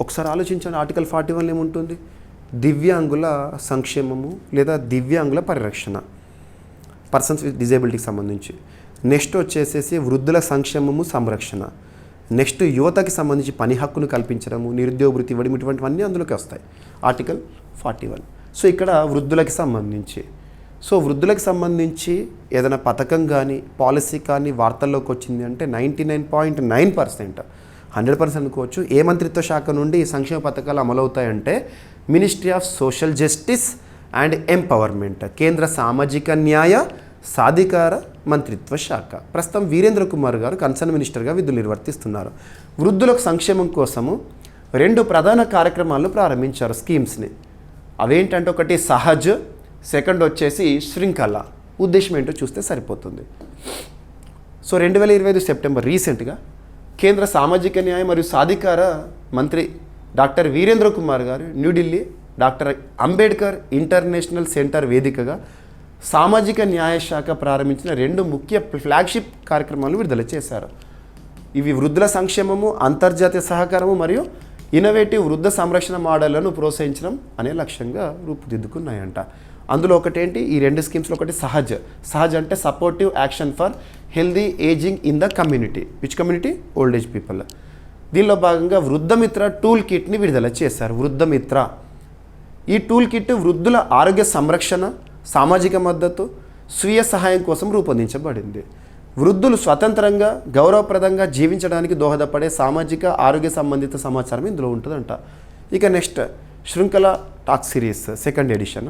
ఒకసారి ఆలోచించండి. ఆర్టికల్ 41 ఏముంటుంది? దివ్యాంగుల సంక్షేమము లేదా దివ్యాంగుల పరిరక్షణ, పర్సన్స్ విత్ డిజేబిలిటీకి సంబంధించి. నెక్స్ట్ వచ్చేసేసి వృద్ధుల సంక్షేమము, సంరక్షణ. నెక్స్ట్ యువతకి సంబంధించి పని హక్కును కల్పించడము, నిరుద్యోగ వృత్తి ఇవ్వడం, ఇటువంటివన్నీ అందులోకి వస్తాయి. ఆర్టికల్ 41. సో ఇక్కడ వృద్ధులకి సంబంధించి, వృద్ధులకు సంబంధించి ఏదైనా పథకం కానీ పాలసీ కానీ వార్తల్లోకి వచ్చింది అంటే 99.9%, 100% అనుకోవచ్చు, ఏ మంత్రిత్వ శాఖ నుండి సంక్షేమ పథకాలు అమలవుతాయంటే ministry of social justice and empowerment, కేంద్ర సామాజిక న్యాయ సాధికార మంత్రిత్వ శాఖ. ప్రస్తుతం వీరేంద్ర కుమార్ గారు కన్సర్న్ మినిస్టర్గా విధులు నిర్వర్తిస్తున్నారు. వృద్ధులకు సంక్షేమం కోసము 2 ప్రధాన కార్యక్రమాలను ప్రారంభించారు, స్కీమ్స్ని. అవేంటంటే ఒకటి సహజ్, సెకండ్ వచ్చేసి శృంఖల. ఉద్దేశం ఏంటో చూస్తే సరిపోతుంది. 2025 సెప్టెంబర్ రీసెంట్గా కేంద్ర సామాజిక న్యాయ మరియు సాధికార మంత్రి డాక్టర్ వీరేంద్ర కుమార్ గారు New Delhi doctor Ambedkar international centre వేదికగా సామాజిక న్యాయ శాఖ ప్రారంభించిన 2 ముఖ్య ఫ్లాగ్షిప్ కార్యక్రమాలు విడుదల చేశారు. ఇవి వృద్ధుల సంక్షేమము, అంతర్జాతీయ సహకారము మరియు ఇన్నోవేటివ్ వృద్ధ సంరక్షణ మోడళ్లను ప్రోత్సహించడం అనే లక్ష్యంగా రూపుదిద్దుకున్నాయంట. అందులో ఒకటేంటి, ఈ 2 స్కీమ్స్లో ఒకటి సహజ్. సహజ్ అంటే supportive action for healthy ageing in the community. Which community? Old age people. దీనిలో భాగంగా వృద్ధమిత్ర టూల్ కిట్ని విడుదల చేశారు. వృద్ధమిత్ర ఈ టూల్ కిట్ వృద్ధుల ఆరోగ్య సంరక్షణ, సామాజిక మద్దతు, స్వీయ సహాయం కోసం రూపొందించబడింది. వృద్ధులు స్వతంత్రంగా గౌరవప్రదంగా జీవించడానికి దోహదపడే సామాజిక ఆరోగ్య సంబంధిత సమాచారం ఇందులో ఉంటుందంట. ఇక నెక్స్ట్ శృంఖల టాక్ సిరీస్ 2nd ఎడిషన్,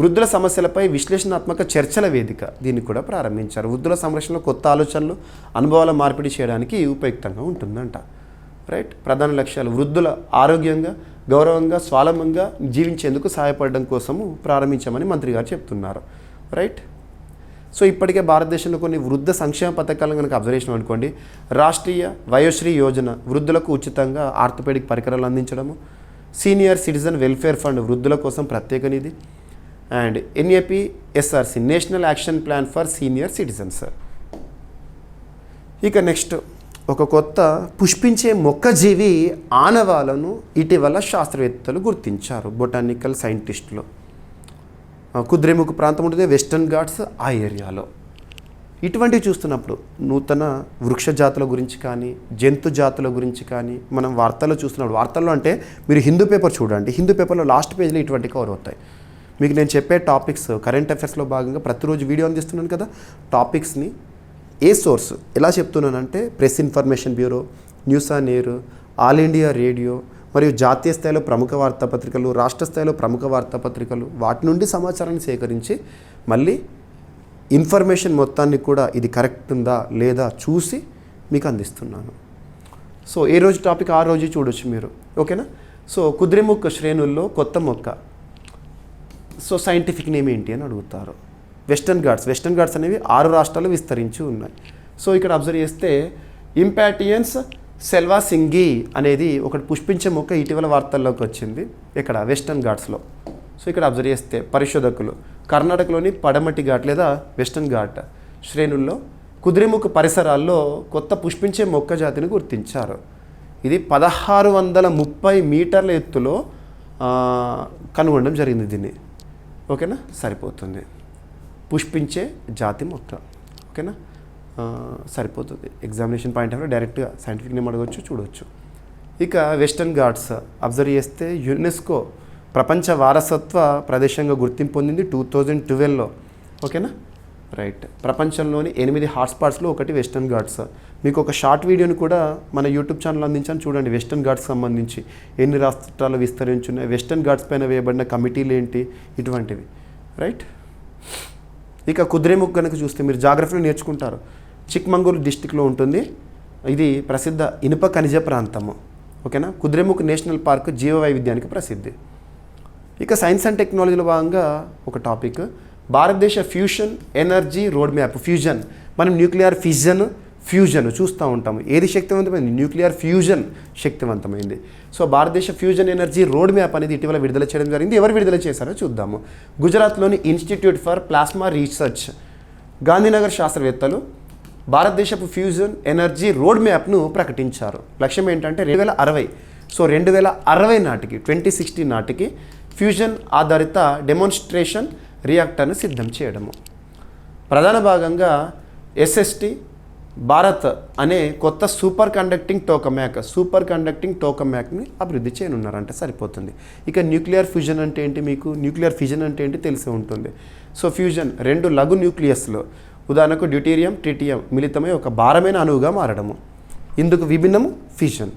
వృద్ధుల సమస్యలపై విశ్లేషణాత్మక చర్చల వేదిక. దీన్ని కూడా ప్రారంభించారు. వృద్ధుల సంరక్షణలో కొత్త ఆలోచనలు, అనుభవాల మార్పిడి చేయడానికి ఉపయుక్తంగా ఉంటుందంట. రైట్. ప్రధాన లక్ష్యాలు వృద్ధుల ఆరోగ్యంగా గౌరవంగా స్వావలంబనంగా జీవించేందుకు సహాయపడడం కోసము ప్రారంభించామని మంత్రి గారు చెప్తున్నారు. రైట్. సో ఇప్పటికే భారతదేశంలో కొన్ని వృద్ధ సంక్షేమ పథకాలను కనుక అబ్జర్వేషన్ అనుకోండి. రాష్ట్రీయ వయోశ్రీ యోజన వృద్ధులకు ఉచితంగా ఆర్థోపెడిక్ పరికరాలు అందించడము, సీనియర్ సిటిజన్ వెల్ఫేర్ ఫండ్ వృద్ధుల కోసం ప్రత్యేక నిధి, and NAPSRC national action plan for senior citizens. ఇక నెక్స్ట్ ఒక కొత్త పుష్పించే మొక్కజీవి ఆనవాలను ఇటీవల శాస్త్రవేత్తలు గుర్తించారు. బొటానికల్ సైంటిస్టులు. కుద్రేముఖ్ ప్రాంతం ఉంటుంది, వెస్టర్న్ ఘాట్స్ ఆ ఏరియాలో. ఇటువంటివి చూస్తున్నప్పుడు నూతన వృక్ష జాతుల గురించి కానీ జంతు జాతుల గురించి కానీ మనం వార్తల్లో చూస్తున్నప్పుడు, వార్తల్లో అంటే మీరు హిందూ పేపర్ చూడండి, హిందూ పేపర్లో లాస్ట్ పేజ్లో ఇటువంటి కవర్ అవుతాయి. మీకు నేను చెప్పే టాపిక్స్ కరెంట్ అఫైర్స్లో భాగంగా ప్రతిరోజు వీడియో అందిస్తున్నాను కదా. టాపిక్స్ని ఏ సోర్స్ ఎలా చెప్తున్నానంటే press information bureau, news on air, all India radio మరియు జాతీయ స్థాయిలో ప్రముఖ వార్తాపత్రికలు, రాష్ట్ర స్థాయిలో ప్రముఖ వార్తాపత్రికలు, వాటి నుండి సమాచారాన్ని సేకరించి మళ్ళీ ఇన్ఫర్మేషన్ మొత్తాన్ని కూడా ఇది కరెక్ట్ ఉందా లేదా చూసి మీకు అందిస్తున్నాను. సో ఏ రోజు టాపిక్ ఆ రోజు చూడొచ్చు మీరు. ఓకేనా. సో కుద్రేముఖ్ శ్రేణుల్లో కొత్త మొక్క. సో సైంటిఫిక్ నేమ్ ఏంటి అని అడుగుతారు. వెస్టర్న్ ఘాట్స్ అనేవి 6 రాష్ట్రాలు విస్తరించి ఉన్నాయి. సో ఇక్కడ అబ్జర్వ్ చేస్తే ఇంపాటియన్స్ సెల్వా సింగి అనేది ఒకటి పుష్పించే మొక్క ఇటీవల వార్తల్లోకి వచ్చింది. ఇక్కడ వెస్టర్న్ ఘాట్స్లో. సో ఇక్కడ అబ్జర్వ్ చేస్తే పరిశోధకులు కర్ణాటకలోని పడమటి ఘాట్ లేదా వెస్టర్న్ ఘాట్ శ్రేణుల్లో కుద్రేముఖ్ పరిసరాల్లో కొత్త పుష్పించే మొక్క జాతిని గుర్తించారు. ఇది 1630 మీటర్ల ఎత్తులో కనుగొనడం జరిగింది దీన్ని. ఓకేనా, సరిపోతుంది. పుష్పించే జాతి మొక్క. ఓకేనా, సరిపోతుంది. ఎగ్జామినేషన్ పాయింట్ ఆఫ్ వ్యూ డైరెక్ట్గా సైంటిఫిక్ నేమ్ అడగవచ్చు, చూడవచ్చు. ఇక వెస్టర్న్ ఘాట్స్ అబ్జర్వ్ చేస్తే యునెస్కో ప్రపంచ వారసత్వ ప్రదేశంగా గుర్తింపు పొందింది 2012లో. ఓకేనా, రైట్. ప్రపంచంలోని 8 హాట్స్పాట్స్లో ఒకటి వెస్టర్న్ ఘాట్స్. మీకు ఒక షార్ట్ వీడియోని కూడా మన యూట్యూబ్ ఛానల్ అందించాను, చూడండి. వెస్టర్న్ ఘాట్స్ సంబంధించి ఎన్ని రాష్ట్రాలు విస్తరించున్నాయి, వెస్టర్న్ ఘాట్స్ పైన వేయబడిన కమిటీలు ఏంటి, ఇటువంటివి. రైట్. ఇక కుద్రేముఖ్ కనుక చూస్తే మీరు జాగ్రఫీలో నేర్చుకుంటారు. చిక్మంగళూరు డిస్టిక్లో ఉంటుంది. ఇది ప్రసిద్ధ ఇనుప ఖనిజ ప్రాంతము. ఓకేనా. కుద్రేముఖ్ నేషనల్ పార్క్ జీవ వైవిధ్యానికి ప్రసిద్ధి. ఇక సైన్స్ అండ్ టెక్నాలజీలో భాగంగా ఒక టాపిక్, భారతదేశ fusion energy road map. Fusion, మనం న్యూక్లియర్ ఫ్యూజన్ చూస్తూ ఉంటాము. ఏది శక్తివంతమైంది? న్యూక్లియర్ ఫ్యూజన్ శక్తివంతమైంది. సో భారతదేశ ఫ్యూజన్ ఎనర్జీ రోడ్ మ్యాప్ అనేది ఇటీవల విడుదల చేయడం జరిగింది. ఎవరు విడుదల చేశారో చూద్దాము. గుజరాత్లోని institute for plasma research, Gandhinagar శాస్త్రవేత్తలు భారతదేశపు ఫ్యూజన్ ఎనర్జీ రోడ్ మ్యాప్ను ప్రకటించారు. లక్ష్యం ఏంటంటే 2060. సో 2060 నాటికి 2060 నాటికి ఫ్యూజన్ ఆధారిత డెమోన్స్ట్రేషన్ రియాక్టర్ను సిద్ధం చేయడము. ప్రధాన భాగంగా SST భారత్ అనే కొత్త సూపర్ కండక్టింగ్ టోకమ్యాక్ని అభివృద్ధి చేయనున్నారంటే సరిపోతుంది. ఇక న్యూక్లియర్ ఫ్యూజన్ అంటే ఏంటి? మీకు న్యూక్లియర్ ఫ్యూజన్ అంటే ఏంటి తెలిసి ఉంటుంది. సో ఫ్యూజన్ 2 లఘు న్యూక్లియస్లో, ఉదాహరణకు డ్యూటీరియం, ట్రిటియం మిళితమై ఒక భారమైన అణువుగా మారడము. ఇందుకు విభిన్నము ఫిషన్.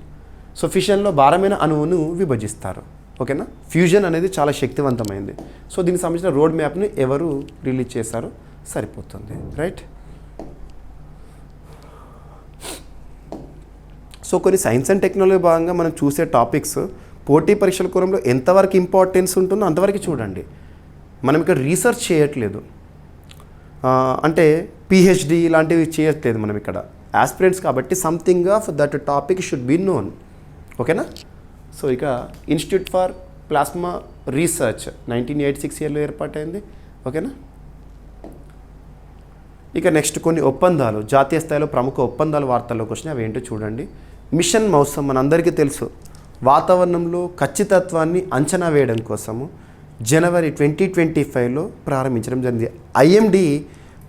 సో ఫిషన్లో భారమైన అణువును విభజిస్తారు. ఓకేనా. ఫ్యూజన్ అనేది చాలా శక్తివంతమైంది. సో దీనికి సంబంధించిన రోడ్ మ్యాప్ని ఎవరు రిలీజ్ చేశారో సరిపోతుంది. రైట్. సో కొన్ని సైన్స్ అండ్ టెక్నాలజీ భాగంగా మనం చూసే టాపిక్స్ పోటీ పరీక్షల కోణంలో ఎంతవరకు ఇంపార్టెన్స్ ఉంటుందో అంతవరకు చూడండి. మనం ఇక్కడ రీసెర్చ్ చేయట్లేదు, అంటే PhD ఇలాంటివి చేయట్లేదు మనం ఇక్కడ. ఆస్పిరెంట్స్ కాబట్టి something of that topic should be known. ఓకేనా. సో ఇక ఇన్స్టిట్యూట్ ఫర్ ప్లాస్మా రీసెర్చ్ 1986 ఇయర్లో ఏర్పాటైంది. ఓకేనా. ఇక నెక్స్ట్ కొన్ని ఒప్పందాలు, జాతీయ స్థాయిలో ప్రముఖ ఒప్పందాలు వార్తల్లోకి వచ్చినాయి. అవి ఏంటో చూడండి. మిషన్ మౌసం మనందరికీ తెలుసు. వాతావరణంలో ఖచ్చితత్వాన్ని అంచనా వేయడం కోసము జనవరి 2025లో ప్రారంభించడం జరిగింది. IMD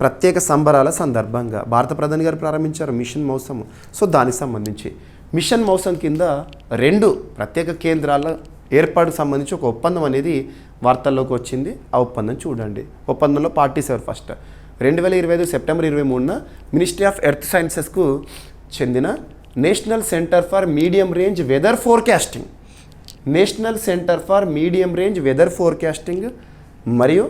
ప్రత్యేక సంబరాల సందర్భంగా భారత ప్రధాని గారు ప్రారంభించారు మిషన్ మౌసము. సో దానికి సంబంధించి మిషన్ మౌసం కింద 2 ప్రత్యేక కేంద్రాల ఏర్పాటుకు సంబంధించి ఒక ఒప్పందం అనేది వార్తల్లోకి వచ్చింది. ఆ ఒప్పందం చూడండి. ఒప్పందంలో పార్టీస్ ఎవరు? ఫస్ట్ 2025 సెప్టెంబర్ 23న మినిస్ట్రీ ఆఫ్ ఎర్త్ సైన్సెస్కు చెందిన national centre for medium range weather forecasting మరియు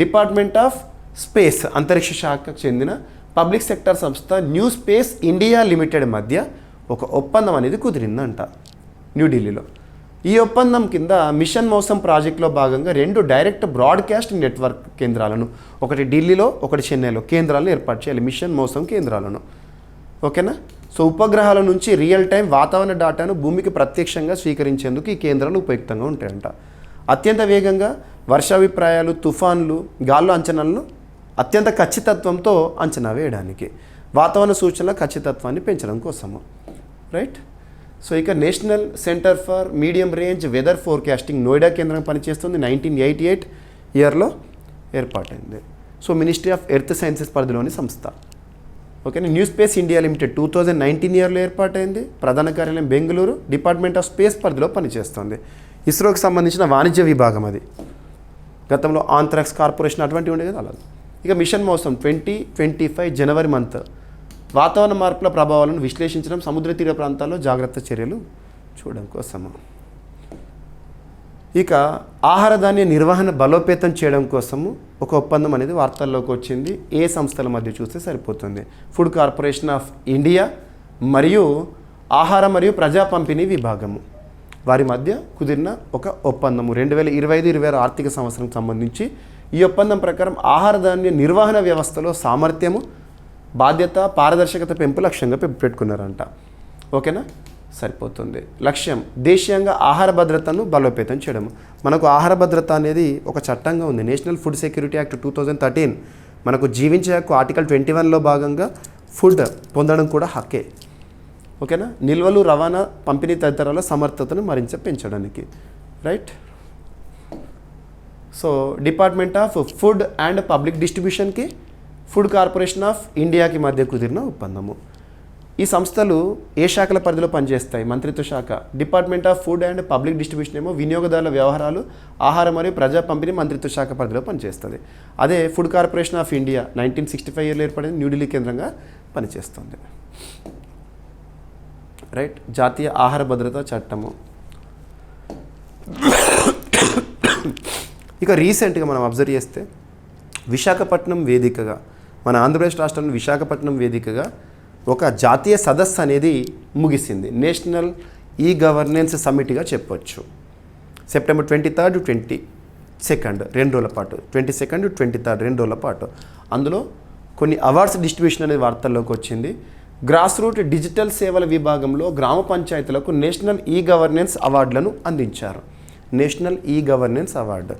డిపార్ట్మెంట్ ఆఫ్ స్పేస్ అంతరిక్ష శాఖకు చెందిన పబ్లిక్ సెక్టర్ సంస్థ న్యూ స్పేస్ ఇండియా లిమిటెడ్ మధ్య ఒక ఒప్పందం అనేది కుదిరిందంట న్యూఢిల్లీలో. ఈ ఒప్పందం కింద మిషన్ మౌసం ప్రాజెక్టులో భాగంగా 2 డైరెక్ట్ బ్రాడ్కాస్టింగ్ నెట్వర్క్ కేంద్రాలను, ఒకటి ఢిల్లీలో ఒకటి చెన్నైలో కేంద్రాలను ఏర్పాటు చేయాలి, మిషన్ మౌసం కేంద్రాలను. ఓకేనా. సో ఉపగ్రహాల నుంచి రియల్ టైం వాతావరణ డేటాను భూమికి ప్రత్యక్షంగా స్వీకరించేందుకు ఈ కేంద్రాలు ఉపయుక్తంగా ఉంటాయంట. అత్యంత వేగంగా వర్షాభిప్రాయాలు, తుఫాన్లు, గాల్లో అంచనాలను అత్యంత ఖచ్చితత్వంతో అంచనా వేయడానికి, వాతావరణ సూచనల ఖచ్చితత్వాన్ని పెంచడం కోసము. రైట్. సో ఇక national centre for medium range weather forecasting Noida కేంద్రం పనిచేస్తుంది. 1988 ఇయర్లో ఏర్పాటైంది. So ministry of earth sciences పరిధిలోని సంస్థ. ఓకేనా. న్యూ స్పేస్ ఇండియా లిమిటెడ్ 2019 ఇయర్లో ఏర్పాటైంది. ప్రధాన కార్యాలయం బెంగళూరు. డిపార్ట్మెంట్ ఆఫ్ స్పేస్ పరిధిలో పనిచేస్తుంది. ఇస్రోకి సంబంధించిన వాణిజ్య విభాగం అది. గతంలో ఆంథ్రాక్స్ కార్పొరేషన్ అటువంటివి ఉండే కదా అలా. ఇక మిషన్ మౌసం 2025 జనవరి మంత్ వాతావరణ మార్పుల ప్రభావాలను విశ్లేషించడం, సముద్ర తీర ప్రాంతాల్లో జాగ్రత్త చర్యలు చూడడం కోసము. ఇక ఆహార ధాన్య నిర్వహణ బలోపేతం చేయడం కోసము ఒక ఒప్పందం అనేది వార్తల్లోకి వచ్చింది. ఏ సంస్థల మధ్య చూస్తే సరిపోతుంది. ఫుడ్ కార్పొరేషన్ ఆఫ్ ఇండియా మరియు ఆహార మరియు ప్రజా పంపిణీ విభాగము వారి మధ్య కుదిరిన ఒక ఒప్పందము 2025-26 ఆర్థిక సంవత్సరం సంబంధించి. ఈ ఒప్పందం ప్రకారం ఆహార ధాన్య నిర్వహణ వ్యవస్థలో సామర్థ్యము, బాధ్యత, పారదర్శకత పెంపు లక్ష్యంగా పెట్టుకున్నారంట. ఓకేనా. సరిపోతుంది. లక్ష్యం దేశీయంగా ఆహార భద్రతను బలోపేతం చేయడం. మనకు ఆహార భద్రత అనేది ఒక చట్టంగా ఉంది. నేషనల్ ఫుడ్ సెక్యూరిటీ యాక్ట్ 2013 మనకు జీవించే హక్కు ఆర్టికల్ 21లో భాగంగా ఫుడ్ పొందడం కూడా హక్కే. ఓకేనా. నిల్వలు, రవాణా, పంపిణీ తదితరాల సమర్థతను మరింత పెంచడానికి. Right. So department of food and public డిస్ట్రిబ్యూషన్కి ఫుడ్ కార్పొరేషన్ ఆఫ్ ఇండియాకి మధ్య కుదిరిన ఒప్పందము. ఈ సంస్థలు ఏ శాఖల పరిధిలో పనిచేస్తాయి? మంత్రిత్వ శాఖ. Department of food and public distribution ఏమో వినియోగదారుల వ్యవహారాలు, ఆహార మరియు ప్రజా పంపిణీ మంత్రిత్వ శాఖ పరిధిలో పనిచేస్తుంది. అదే ఫుడ్ కార్పొరేషన్ ఆఫ్ ఇండియా 1965 ఇయర్లో ఏర్పడింది, న్యూఢిల్లీ కేంద్రంగా పనిచేస్తుంది. రైట్. జాతీయ ఆహార భద్రతా చట్టము. ఇక రీసెంట్గా మనం అబ్జర్వ్ చేస్తే విశాఖపట్నం వేదికగా, మన ఆంధ్రప్రదేశ్ రాష్ట్రంలో విశాఖపట్నం వేదికగా ఒక జాతీయ సదస్సు అనేది ముగిసింది. నేషనల్ ఈ గవర్నెన్స్ సమ్మిట్గా చెప్పొచ్చు. సెప్టెంబర్ 23rd, 22nd 2 రోజుల పాటు, 22nd, 23rd 2 రోజుల పాటు. అందులో కొన్ని అవార్డ్స్ డిస్ట్రిబ్యూషన్ అనేది వార్తల్లోకి వచ్చింది. గ్రాస్ రూట్ డిజిటల్ సేవల విభాగంలో గ్రామ పంచాయతీలకు నేషనల్ ఈ గవర్నెన్స్ అవార్డులను అందించారు. National e governance award.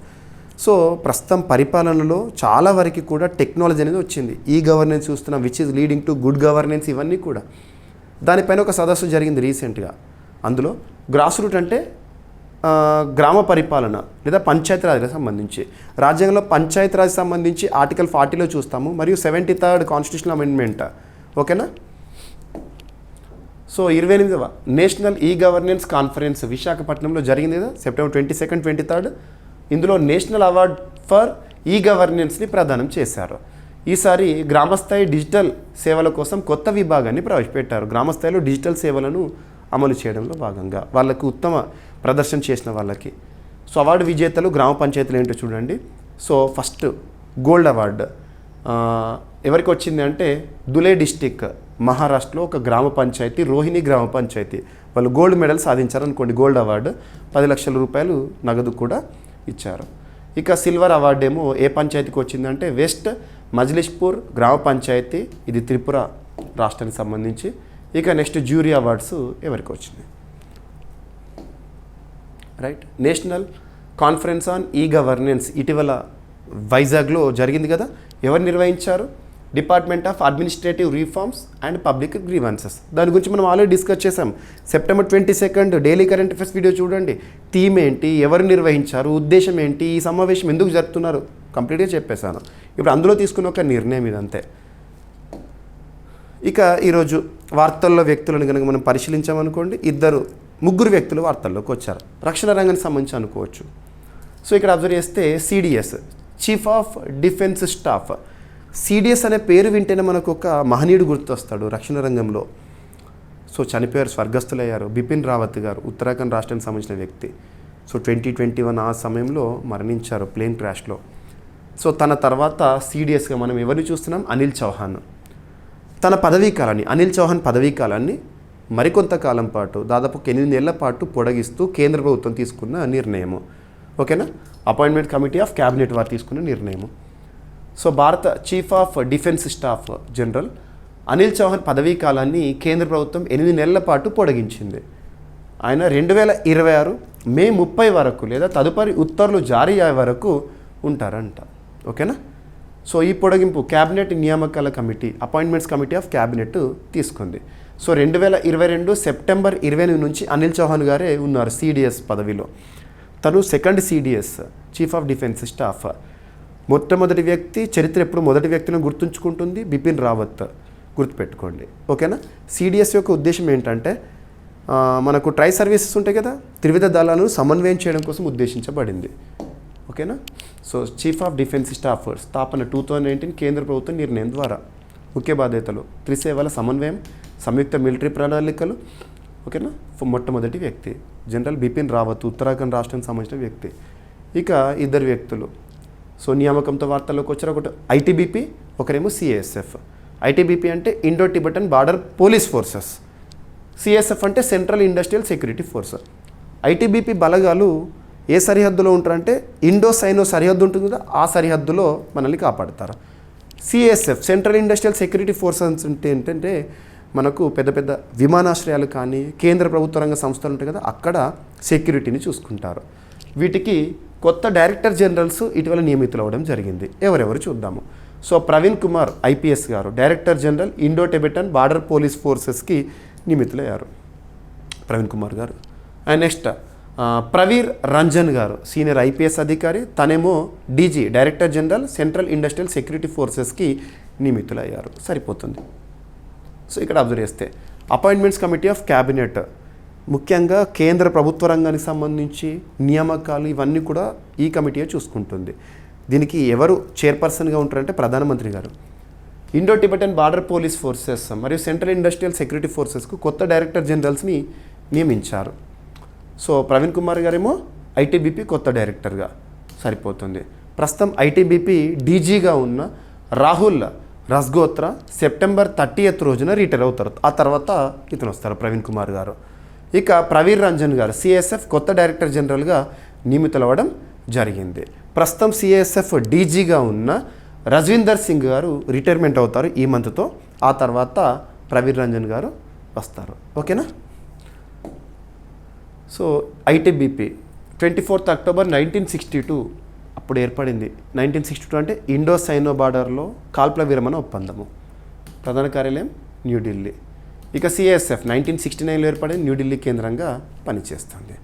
So ప్రస్తుతం పరిపాలనలో చాలా వరకు కూడా టెక్నాలజీ అనేది వచ్చింది. ఈ గవర్నెన్స్ చూస్తున్నాం, which is leading to good governance. ఇవన్నీ కూడా దానిపైన ఒక సదస్సు జరిగింది రీసెంట్గా. అందులో గ్రాస్ రూట్ అంటే గ్రామ పరిపాలన లేదా పంచాయతీరాజ్కి సంబంధించి, రాజ్యాంగంలో పంచాయతీరాజ్ సంబంధించి ఆర్టికల్ 40లో చూస్తాము, మరియు 73rd కాన్స్టిట్యూషనల్ అమెండ్మెంట్. ఓకేనా. So 28వ national e governance conference విశాఖపట్నంలో జరిగింది కదా, సెప్టెంబర్ 22nd, 23rd. ఇందులో నేషనల్ అవార్డ్ ఫర్ ఈ గవర్నెన్స్ని ప్రదానం చేశారు. ఈసారి గ్రామస్థాయి డిజిటల్ సేవల కోసం కొత్త విభాగాన్ని ప్రవేశపెట్టారు. గ్రామస్థాయిలో డిజిటల్ సేవలను అమలు చేయడంలో భాగంగా వాళ్ళకు ఉత్తమ ప్రదర్శన చేసిన వాళ్ళకి. సో అవార్డు విజేతలు గ్రామ పంచాయతీలు ఏంటో చూడండి. సో ఫస్ట్ గోల్డ్ అవార్డు ఎవరికి వచ్చింది అంటే దులే డిస్టిక్ మహారాష్ట్రలో ఒక గ్రామ పంచాయతీ, రోహిణి గ్రామ పంచాయతీ, వాళ్ళు గోల్డ్ మెడల్ సాధించారనుకోండి. గోల్డ్ అవార్డు 10 లక్షల రూపాయలు నగదు కూడా ఇచ్చారు. ఇక సిల్వర్ అవార్డు ఏమో ఏ పంచాయతీకి వచ్చిందంటే వెస్ట్ మజ్లిష్పూర్ గ్రామ పంచాయతీ, ఇది త్రిపుర రాష్ట్రానికి సంబంధించి. ఇక నెక్స్ట్ జ్యూరీ అవార్డ్స్ ఎవరికి వచ్చింది. Right. National conference on e governance ఇటీవల వైజాగ్లో జరిగింది కదా, ఎవరు నిర్వహించారు? Department of administrative reforms and public grievances. దాని గురించి మనం ఆల్రెడీ డిస్కస్ చేసాం. September 22nd daily current affairs video చూడండి. థీమ్ ఏంటి, ఎవరు నిర్వహించారు, ఉద్దేశం ఏంటి, ఈ సమావేశం ఎందుకు జరుపుతున్నారు కంప్లీట్గా చెప్పేశాను. ఇప్పుడు అందులో తీసుకున్న ఒక నిర్ణయం ఇదంతే. ఇక ఈరోజు వార్తల్లో వ్యక్తులను కనుక మనం పరిశీలించామనుకోండి, ముగ్గురు వ్యక్తులు వార్తల్లోకి వచ్చారు. రక్షణ రంగానికి సంబంధించి అనుకోవచ్చు. సో ఇక్కడ అబ్జర్వ్ చేస్తే CDS, chief of defence staff. CDS అనే పేరు వింటేనే మనకు ఒక మహనీయుడు గుర్తొస్తాడు రక్షణ రంగంలో. సో చనిపోయారు, స్వర్గస్థులయ్యారు. బిపిన్ రావత్ గారు, ఉత్తరాఖండ్ రాష్ట్రానికి సంబంధించిన వ్యక్తి. సో 2021 ఆ సమయంలో మరణించారు ప్లేన్ క్రాష్లో. సో తన తర్వాత సిడిఎస్గా మనం ఎవరిని చూస్తున్నాం? అనిల్ చౌహాన్. తన పదవీ కాలాన్ని, అనిల్ చౌహాన్ పదవీ కాలాన్ని మరికొంతకాలం పాటు దాదాపు 8 నెలల పాటు పొడిగిస్తూ కేంద్ర ప్రభుత్వం తీసుకున్న నిర్ణయము. ఓకేనా, అపాయింట్మెంట్ కమిటీ ఆఫ్ క్యాబినెట్ వారు తీసుకున్న నిర్ణయము. సో భారత chief of defence staff general Anil Chauhan పదవీ కాలాన్ని కేంద్ర ప్రభుత్వం 8 నెలల పాటు పొడిగించింది. ఆయన 2026 మే 30 వరకు లేదా తదుపరి ఉత్తర్వులు జారీ అయ్యే వరకు ఉంటారంట. ఓకేనా, సో ఈ పొడిగింపు క్యాబినెట్ నియామకాల committee appointments committee of cabinet తీసుకుంది. సో 2022 సెప్టెంబర్ 28 నుంచి అనిల్ చౌహాన్ గారే ఉన్నారు సిడిఎస్ పదవిలో. తను second CDS chief of defence staff. మొట్టమొదటి వ్యక్తి చరిత్ర ఎప్పుడు మొదటి వ్యక్తిని గుర్తుంచుకుంటుంది, బిపిన్ రావత్, గుర్తుపెట్టుకోండి. ఓకేనా, సిడిఎస్ యొక్క ఉద్దేశం ఏంటంటే మనకు ట్రై సర్వీసెస్ ఉంటాయి కదా, త్రివిధ దళాలను సమన్వయం చేయడం కోసం ఉద్దేశించబడింది. ఓకేనా, so chief of defence staff స్థాపన 2019 కేంద్ర ప్రభుత్వ నిర్ణయం ద్వారా. ముఖ్య బాధ్యతలు త్రిసేవల సమన్వయం, సంయుక్త మిలిటరీ ప్రణాళికలు. ఓకేనా, మొట్టమొదటి వ్యక్తి జనరల్ బిపిన్ రావత్, ఉత్తరాఖండ్ రాష్ట్రానికి సంబంధించిన వ్యక్తి. ఇక ఇద్దరు వ్యక్తులు సో నియామకంతో వార్తల్లోకి వచ్చారు. ఒకటి ఐటీబీపీ, ఒకరేమో సిఏఎస్ఎఫ్. ఐటీబీపీ అంటే Indo Tibetan border police forces, CSF అంటే central industrial security force. ITBP బలగాలు ఏ సరిహద్దులో ఉంటారంటే ఇండో సైనో సరిహద్దు ఉంటుంది కదా, ఆ సరిహద్దులో మనల్ని కాపాడుతారు. CSF central industrial security forces అంటే ఏంటంటే మనకు పెద్ద పెద్ద విమానాశ్రయాలు కానీ కేంద్ర ప్రభుత్వ రంగ సంస్థలు ఉంటాయి కదా, అక్కడ సెక్యూరిటీని చూసుకుంటారు. వీటికి కొత్త డైరెక్టర్ జనరల్స్ ఇటీవల నియమితులు అవ్వడం జరిగింది. ఎవరెవరు చూద్దాము. సో ప్రవీణ్ కుమార్ ఐపీఎస్ గారు director general Indo Tibetan border police ఫోర్సెస్కి నియమితులయ్యారు, ప్రవీణ్ కుమార్ గారు. అండ్ నెక్స్ట్ ప్రవీర్ రంజన్ గారు సీనియర్ ఐపీఎస్ అధికారి, తనేమో DG director general central industrial security ఫోర్సెస్కి నియమితులయ్యారు. సరిపోతుంది. సో ఇక్కడ అబ్జర్వ్ చేస్తే అపాయింట్మెంట్స్ కమిటీ ఆఫ్ క్యాబినెట్ ముఖ్యంగా కేంద్ర ప్రభుత్వ రంగానికి సంబంధించి నియామకాలు ఇవన్నీ కూడా ఈ కమిటీయే చూసుకుంటుంది. దీనికి ఎవరు చైర్పర్సన్గా ఉంటారంటే ప్రధానమంత్రి గారు. Indo Tibetan border police forces మరియు సెంట్రల్ ఇండస్ట్రియల్ సెక్యూరిటీ ఫోర్సెస్కు కొత్త డైరెక్టర్ జనరల్స్ని నియమించారు. సో ప్రవీణ్ కుమార్ గారేమో ఐటీబీపీ కొత్త డైరెక్టర్గా. సరిపోతుంది. ప్రస్తుతం ఐటీబీపీ డీజీగా ఉన్న రాహుల్ రస్గోత్రా సెప్టెంబర్ 30th రోజున రిటైర్ అవుతారు. ఆ తర్వాత ఇతను వస్తారు ప్రవీణ్ కుమార్ గారు. ఇక ప్రవీర్ రంజన్ గారు సిఎస్ఎఫ్ కొత్త డైరెక్టర్ జనరల్గా నియమితులవ్వడం జరిగింది. ప్రస్తుతం సిఎస్ఎఫ్ డీజీగా ఉన్న రజ్విందర్ సింగ్ గారు రిటైర్మెంట్ అవుతారు ఈ మంత్తో. ఆ తర్వాత ప్రవీర్ రంజన్ గారు వస్తారు. ఓకేనా, సో ఐటీబీపీ 24th October 1962 అప్పుడు ఏర్పడింది. 1962 అంటే ఇండో సైనో బార్డర్లో కాల్పుల విరమణ ఒప్పందము. ప్రధాన కార్యాలయం న్యూఢిల్లీ. ఇక సిఎస్ఎఫ్ 1969లో ఏర్పడి న్యూఢిల్లీ కేంద్రంగా పనిచేస్తుంది.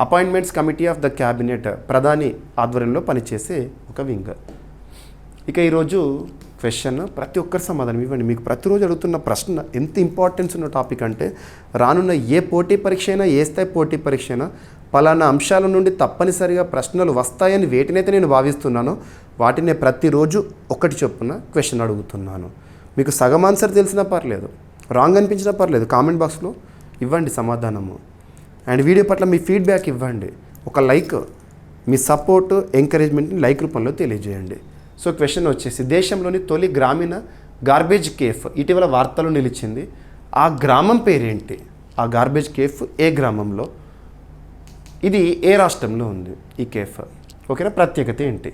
Appointments committee of the cabinet ప్రధాని ఆధ్వర్యంలో పనిచేసే ఒక వింగ్. ఇక ఈరోజు క్వశ్చన్ ప్రతి ఒక్కరి సమాధానం ఇవ్వండి. మీకు ప్రతిరోజు అడుగుతున్న ప్రశ్న ఎంత ఇంపార్టెన్స్ ఉన్న టాపిక్ అంటే రానున్న ఏ పోటీ పరీక్ష అయినా, ఏ స్థాయి పోటీ పరీక్ష అయినా పలానా అంశాల నుండి తప్పనిసరిగా ప్రశ్నలు వస్తాయని వేటినైతే నేను భావిస్తున్నానో వాటిని ప్రతిరోజు ఒకటి చొప్పున క్వశ్చన్ అడుగుతున్నాను. మీకు సగం ఆన్సర్ తెలిసినా పర్లేదు, రాంగ్ అనిపించినా పర్లేదు, కామెంట్ బాక్స్లో ఇవ్వండి సమాధానము. అండ్ వీడియో పట్ల మీ ఫీడ్బ్యాక్ ఇవ్వండి. ఒక లైక్, మీ సపోర్ట్, ఎంకరేజ్మెంట్ని లైక్ రూపంలో తెలియజేయండి. సో క్వశ్చన్ వచ్చేసి దేశంలోని తొలి గ్రామీణ గార్బేజ్ కేఫ్ ఇటీవల వార్తలు నిలిచింది. ఆ గ్రామం పేరేంటి? ఆ గార్బేజ్ కేఫ్ ఏ గ్రామంలో, ఇది ఏ రాష్ట్రంలో ఉంది ఈ కేఫ్? ఓకేనా, ప్రత్యేకత ఏంటి?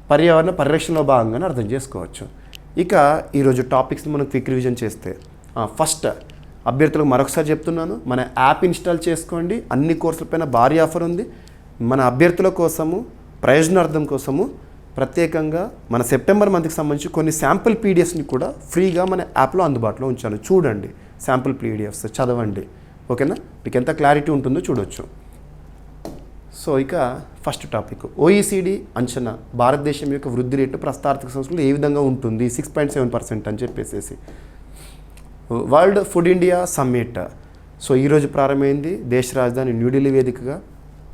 పర్యావరణ పరిరక్షణలో భాగంగానే అర్థం చేసుకోవచ్చు. ఇక ఈరోజు టాపిక్స్ని మనం క్విక్ రివిజన్ చేస్తే ఫస్ట్ అభ్యర్థులకు మరొకసారి చెప్తున్నాను, మన యాప్ ఇన్స్టాల్ చేసుకోండి. అన్ని కోర్సులపైన భారీ ఆఫర్ ఉంది. మన అభ్యర్థుల కోసము ప్రయోజనార్థం కోసము ప్రత్యేకంగా మన సెప్టెంబర్ మంత్కి సంబంధించి కొన్ని శాంపుల్ పీడిఎఫ్స్ని కూడా ఫ్రీగా మన యాప్లో అందుబాటులో ఉంచాను. చూడండి, శాంపుల్ పీడిఎఫ్స్ చదవండి. ఓకేనా, మీకు ఎంత క్లారిటీ ఉంటుందో చూడొచ్చు. సో ఇక ఫస్ట్ టాపిక్ ఓఈసీడీ అంచనా భారతదేశం యొక్క వృద్ధి రేటు ప్రస్తుత సంవత్సరంలో ఏ విధంగా ఉంటుంది? 6.7% అని చెప్పేసి. World food India summit so ఈరోజు ప్రారంభమైంది దేశ రాజధాని న్యూఢిల్లీ వేదికగా.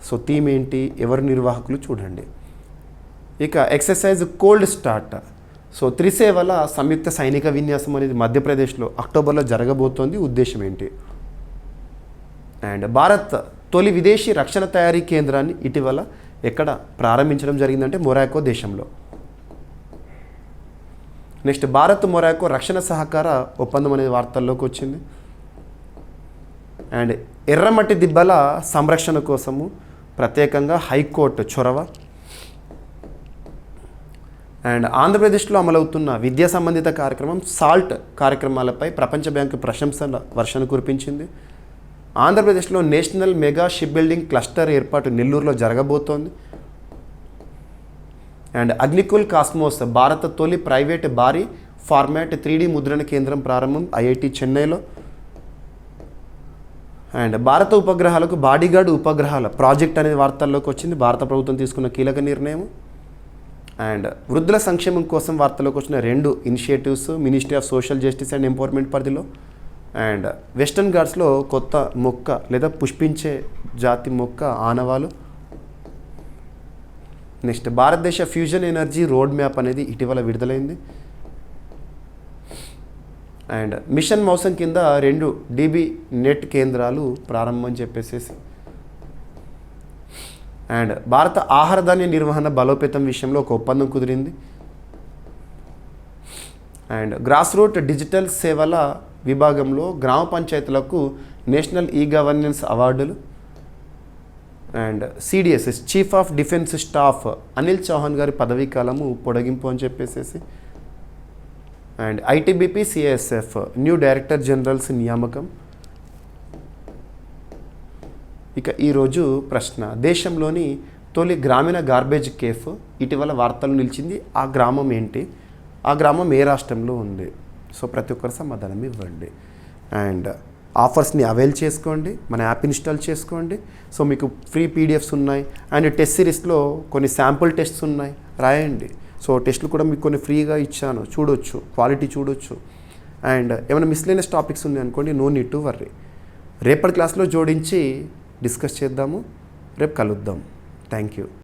సో థీమ్ ఏంటి, ఎవరు నిర్వాహకులు చూడండి. ఇక ఎక్సర్సైజ్ కోల్డ్ స్టార్ట్ సో త్రిసేవల సంయుక్త సైనిక విన్యాసం అనేది మధ్యప్రదేశ్లో అక్టోబర్లో జరగబోతోంది. ఉద్దేశం ఏంటి? అండ్ భారత్ తొలి విదేశీ రక్షణ తయారీ కేంద్రాన్ని ఇటీవల ఎక్కడ ప్రారంభించడం జరిగిందంటే మొరాకో దేశంలో. నెక్స్ట్ భారత్ మొరాకో రక్షణ సహకార ఒప్పందం అనేది వార్తల్లోకి వచ్చింది. అండ్ ఎర్రమట్టి దిబ్బల సంరక్షణ కోసము ప్రత్యేకంగా హైకోర్టు చొరవ. అండ్ ఆంధ్రప్రదేశ్లో అమలవుతున్న విద్యా సంబంధిత కార్యక్రమం సాల్ట్ కార్యక్రమాలపై ప్రపంచ బ్యాంకు ప్రశంసల వర్షం కురిపించింది. ఆంధ్రప్రదేశ్లో national mega ship building cluster ఏర్పాటు నెల్లూరులో జరగబోతోంది. అండ్ అగ్నికుల్ కాస్మోస్ భారత తొలి ప్రైవేట్ భారీ ఫార్మాట్ 3D ముద్రణ కేంద్రం ప్రారంభం ఐఐటి చెన్నైలో. అండ్ భారత ఉపగ్రహాలకు బాడీగార్డ్ ఉపగ్రహాల ప్రాజెక్ట్ అనేది వార్తల్లోకి వచ్చింది. భారత ప్రభుత్వం తీసుకున్న కీలక నిర్ణయం. అండ్ వృద్ధుల సంక్షేమం కోసం వార్తల్లోకి వచ్చిన 2 initiatives ministry of social justice and empowerment పరిధిలో. అండ్ వెస్టర్న్ ఘాట్స్లో కొత్త మొక్క లేదా పుష్పించే జాతి మొక్క ఆనవాలు. నెక్స్ట్ భారతదేశ ఫ్యూజన్ ఎనర్జీ రోడ్ మ్యాప్ అనేది ఇటీవల విడుదలైంది. అండ్ మిషన్ మౌసం కింద 2 DB నెట్ కేంద్రాలు ప్రారంభం అని చెప్పేసి. అండ్ భారత ఆహార ధాన్య నిర్వహణ బలోపేతం విషయంలో ఒక ఒప్పందం కుదిరింది. అండ్ గ్రాస్ రూట్ డిజిటల్ సేవల విభాగంలో గ్రామ పంచాయతీలకు నేషనల్ గవర్నెన్స్ అవార్డులు. And CDS chief of defence staff Anil Chauhan గారి పదవీ కాలము పొడిగింపు అని చెప్పేసి. And ITBP CISF new director generals నియామకం. ఇక ఈరోజు ప్రశ్న, దేశంలోని తొలి గ్రామీణ గార్బేజ్ కేఫ్ ఇటీవల వార్తలు నిలిచింది. ఆ గ్రామం ఏంటి? ఆ గ్రామం ఏ రాష్ట్రంలో ఉంది? సో ప్రతి ఒక్కరు సమాధానం ఇవ్వండి. అండ్ ఆఫర్స్ని అవైల్ చేసుకోండి, మన యాప్ ఇన్స్టాల్ చేసుకోండి. సో మీకు ఫ్రీ PDFs ఉన్నాయి. అండ్ టెస్ట్ సిరీస్లో కొన్ని శాంపుల్ టెస్ట్స్ ఉన్నాయి, రాయండి. సో టెస్ట్లు కూడా మీకు కొన్ని ఫ్రీగా ఇచ్చాను, చూడొచ్చు, క్వాలిటీ చూడొచ్చు. అండ్ ఏమైనా మిస్లేనియస్ టాపిక్స్ ఉన్నాయి అనుకోండి, నో నీడ్ టు వర్రీ. రేపటి క్లాస్లో జోడించి డిస్కస్ చేద్దాము. రేపు కలుద్దాం. Thank you.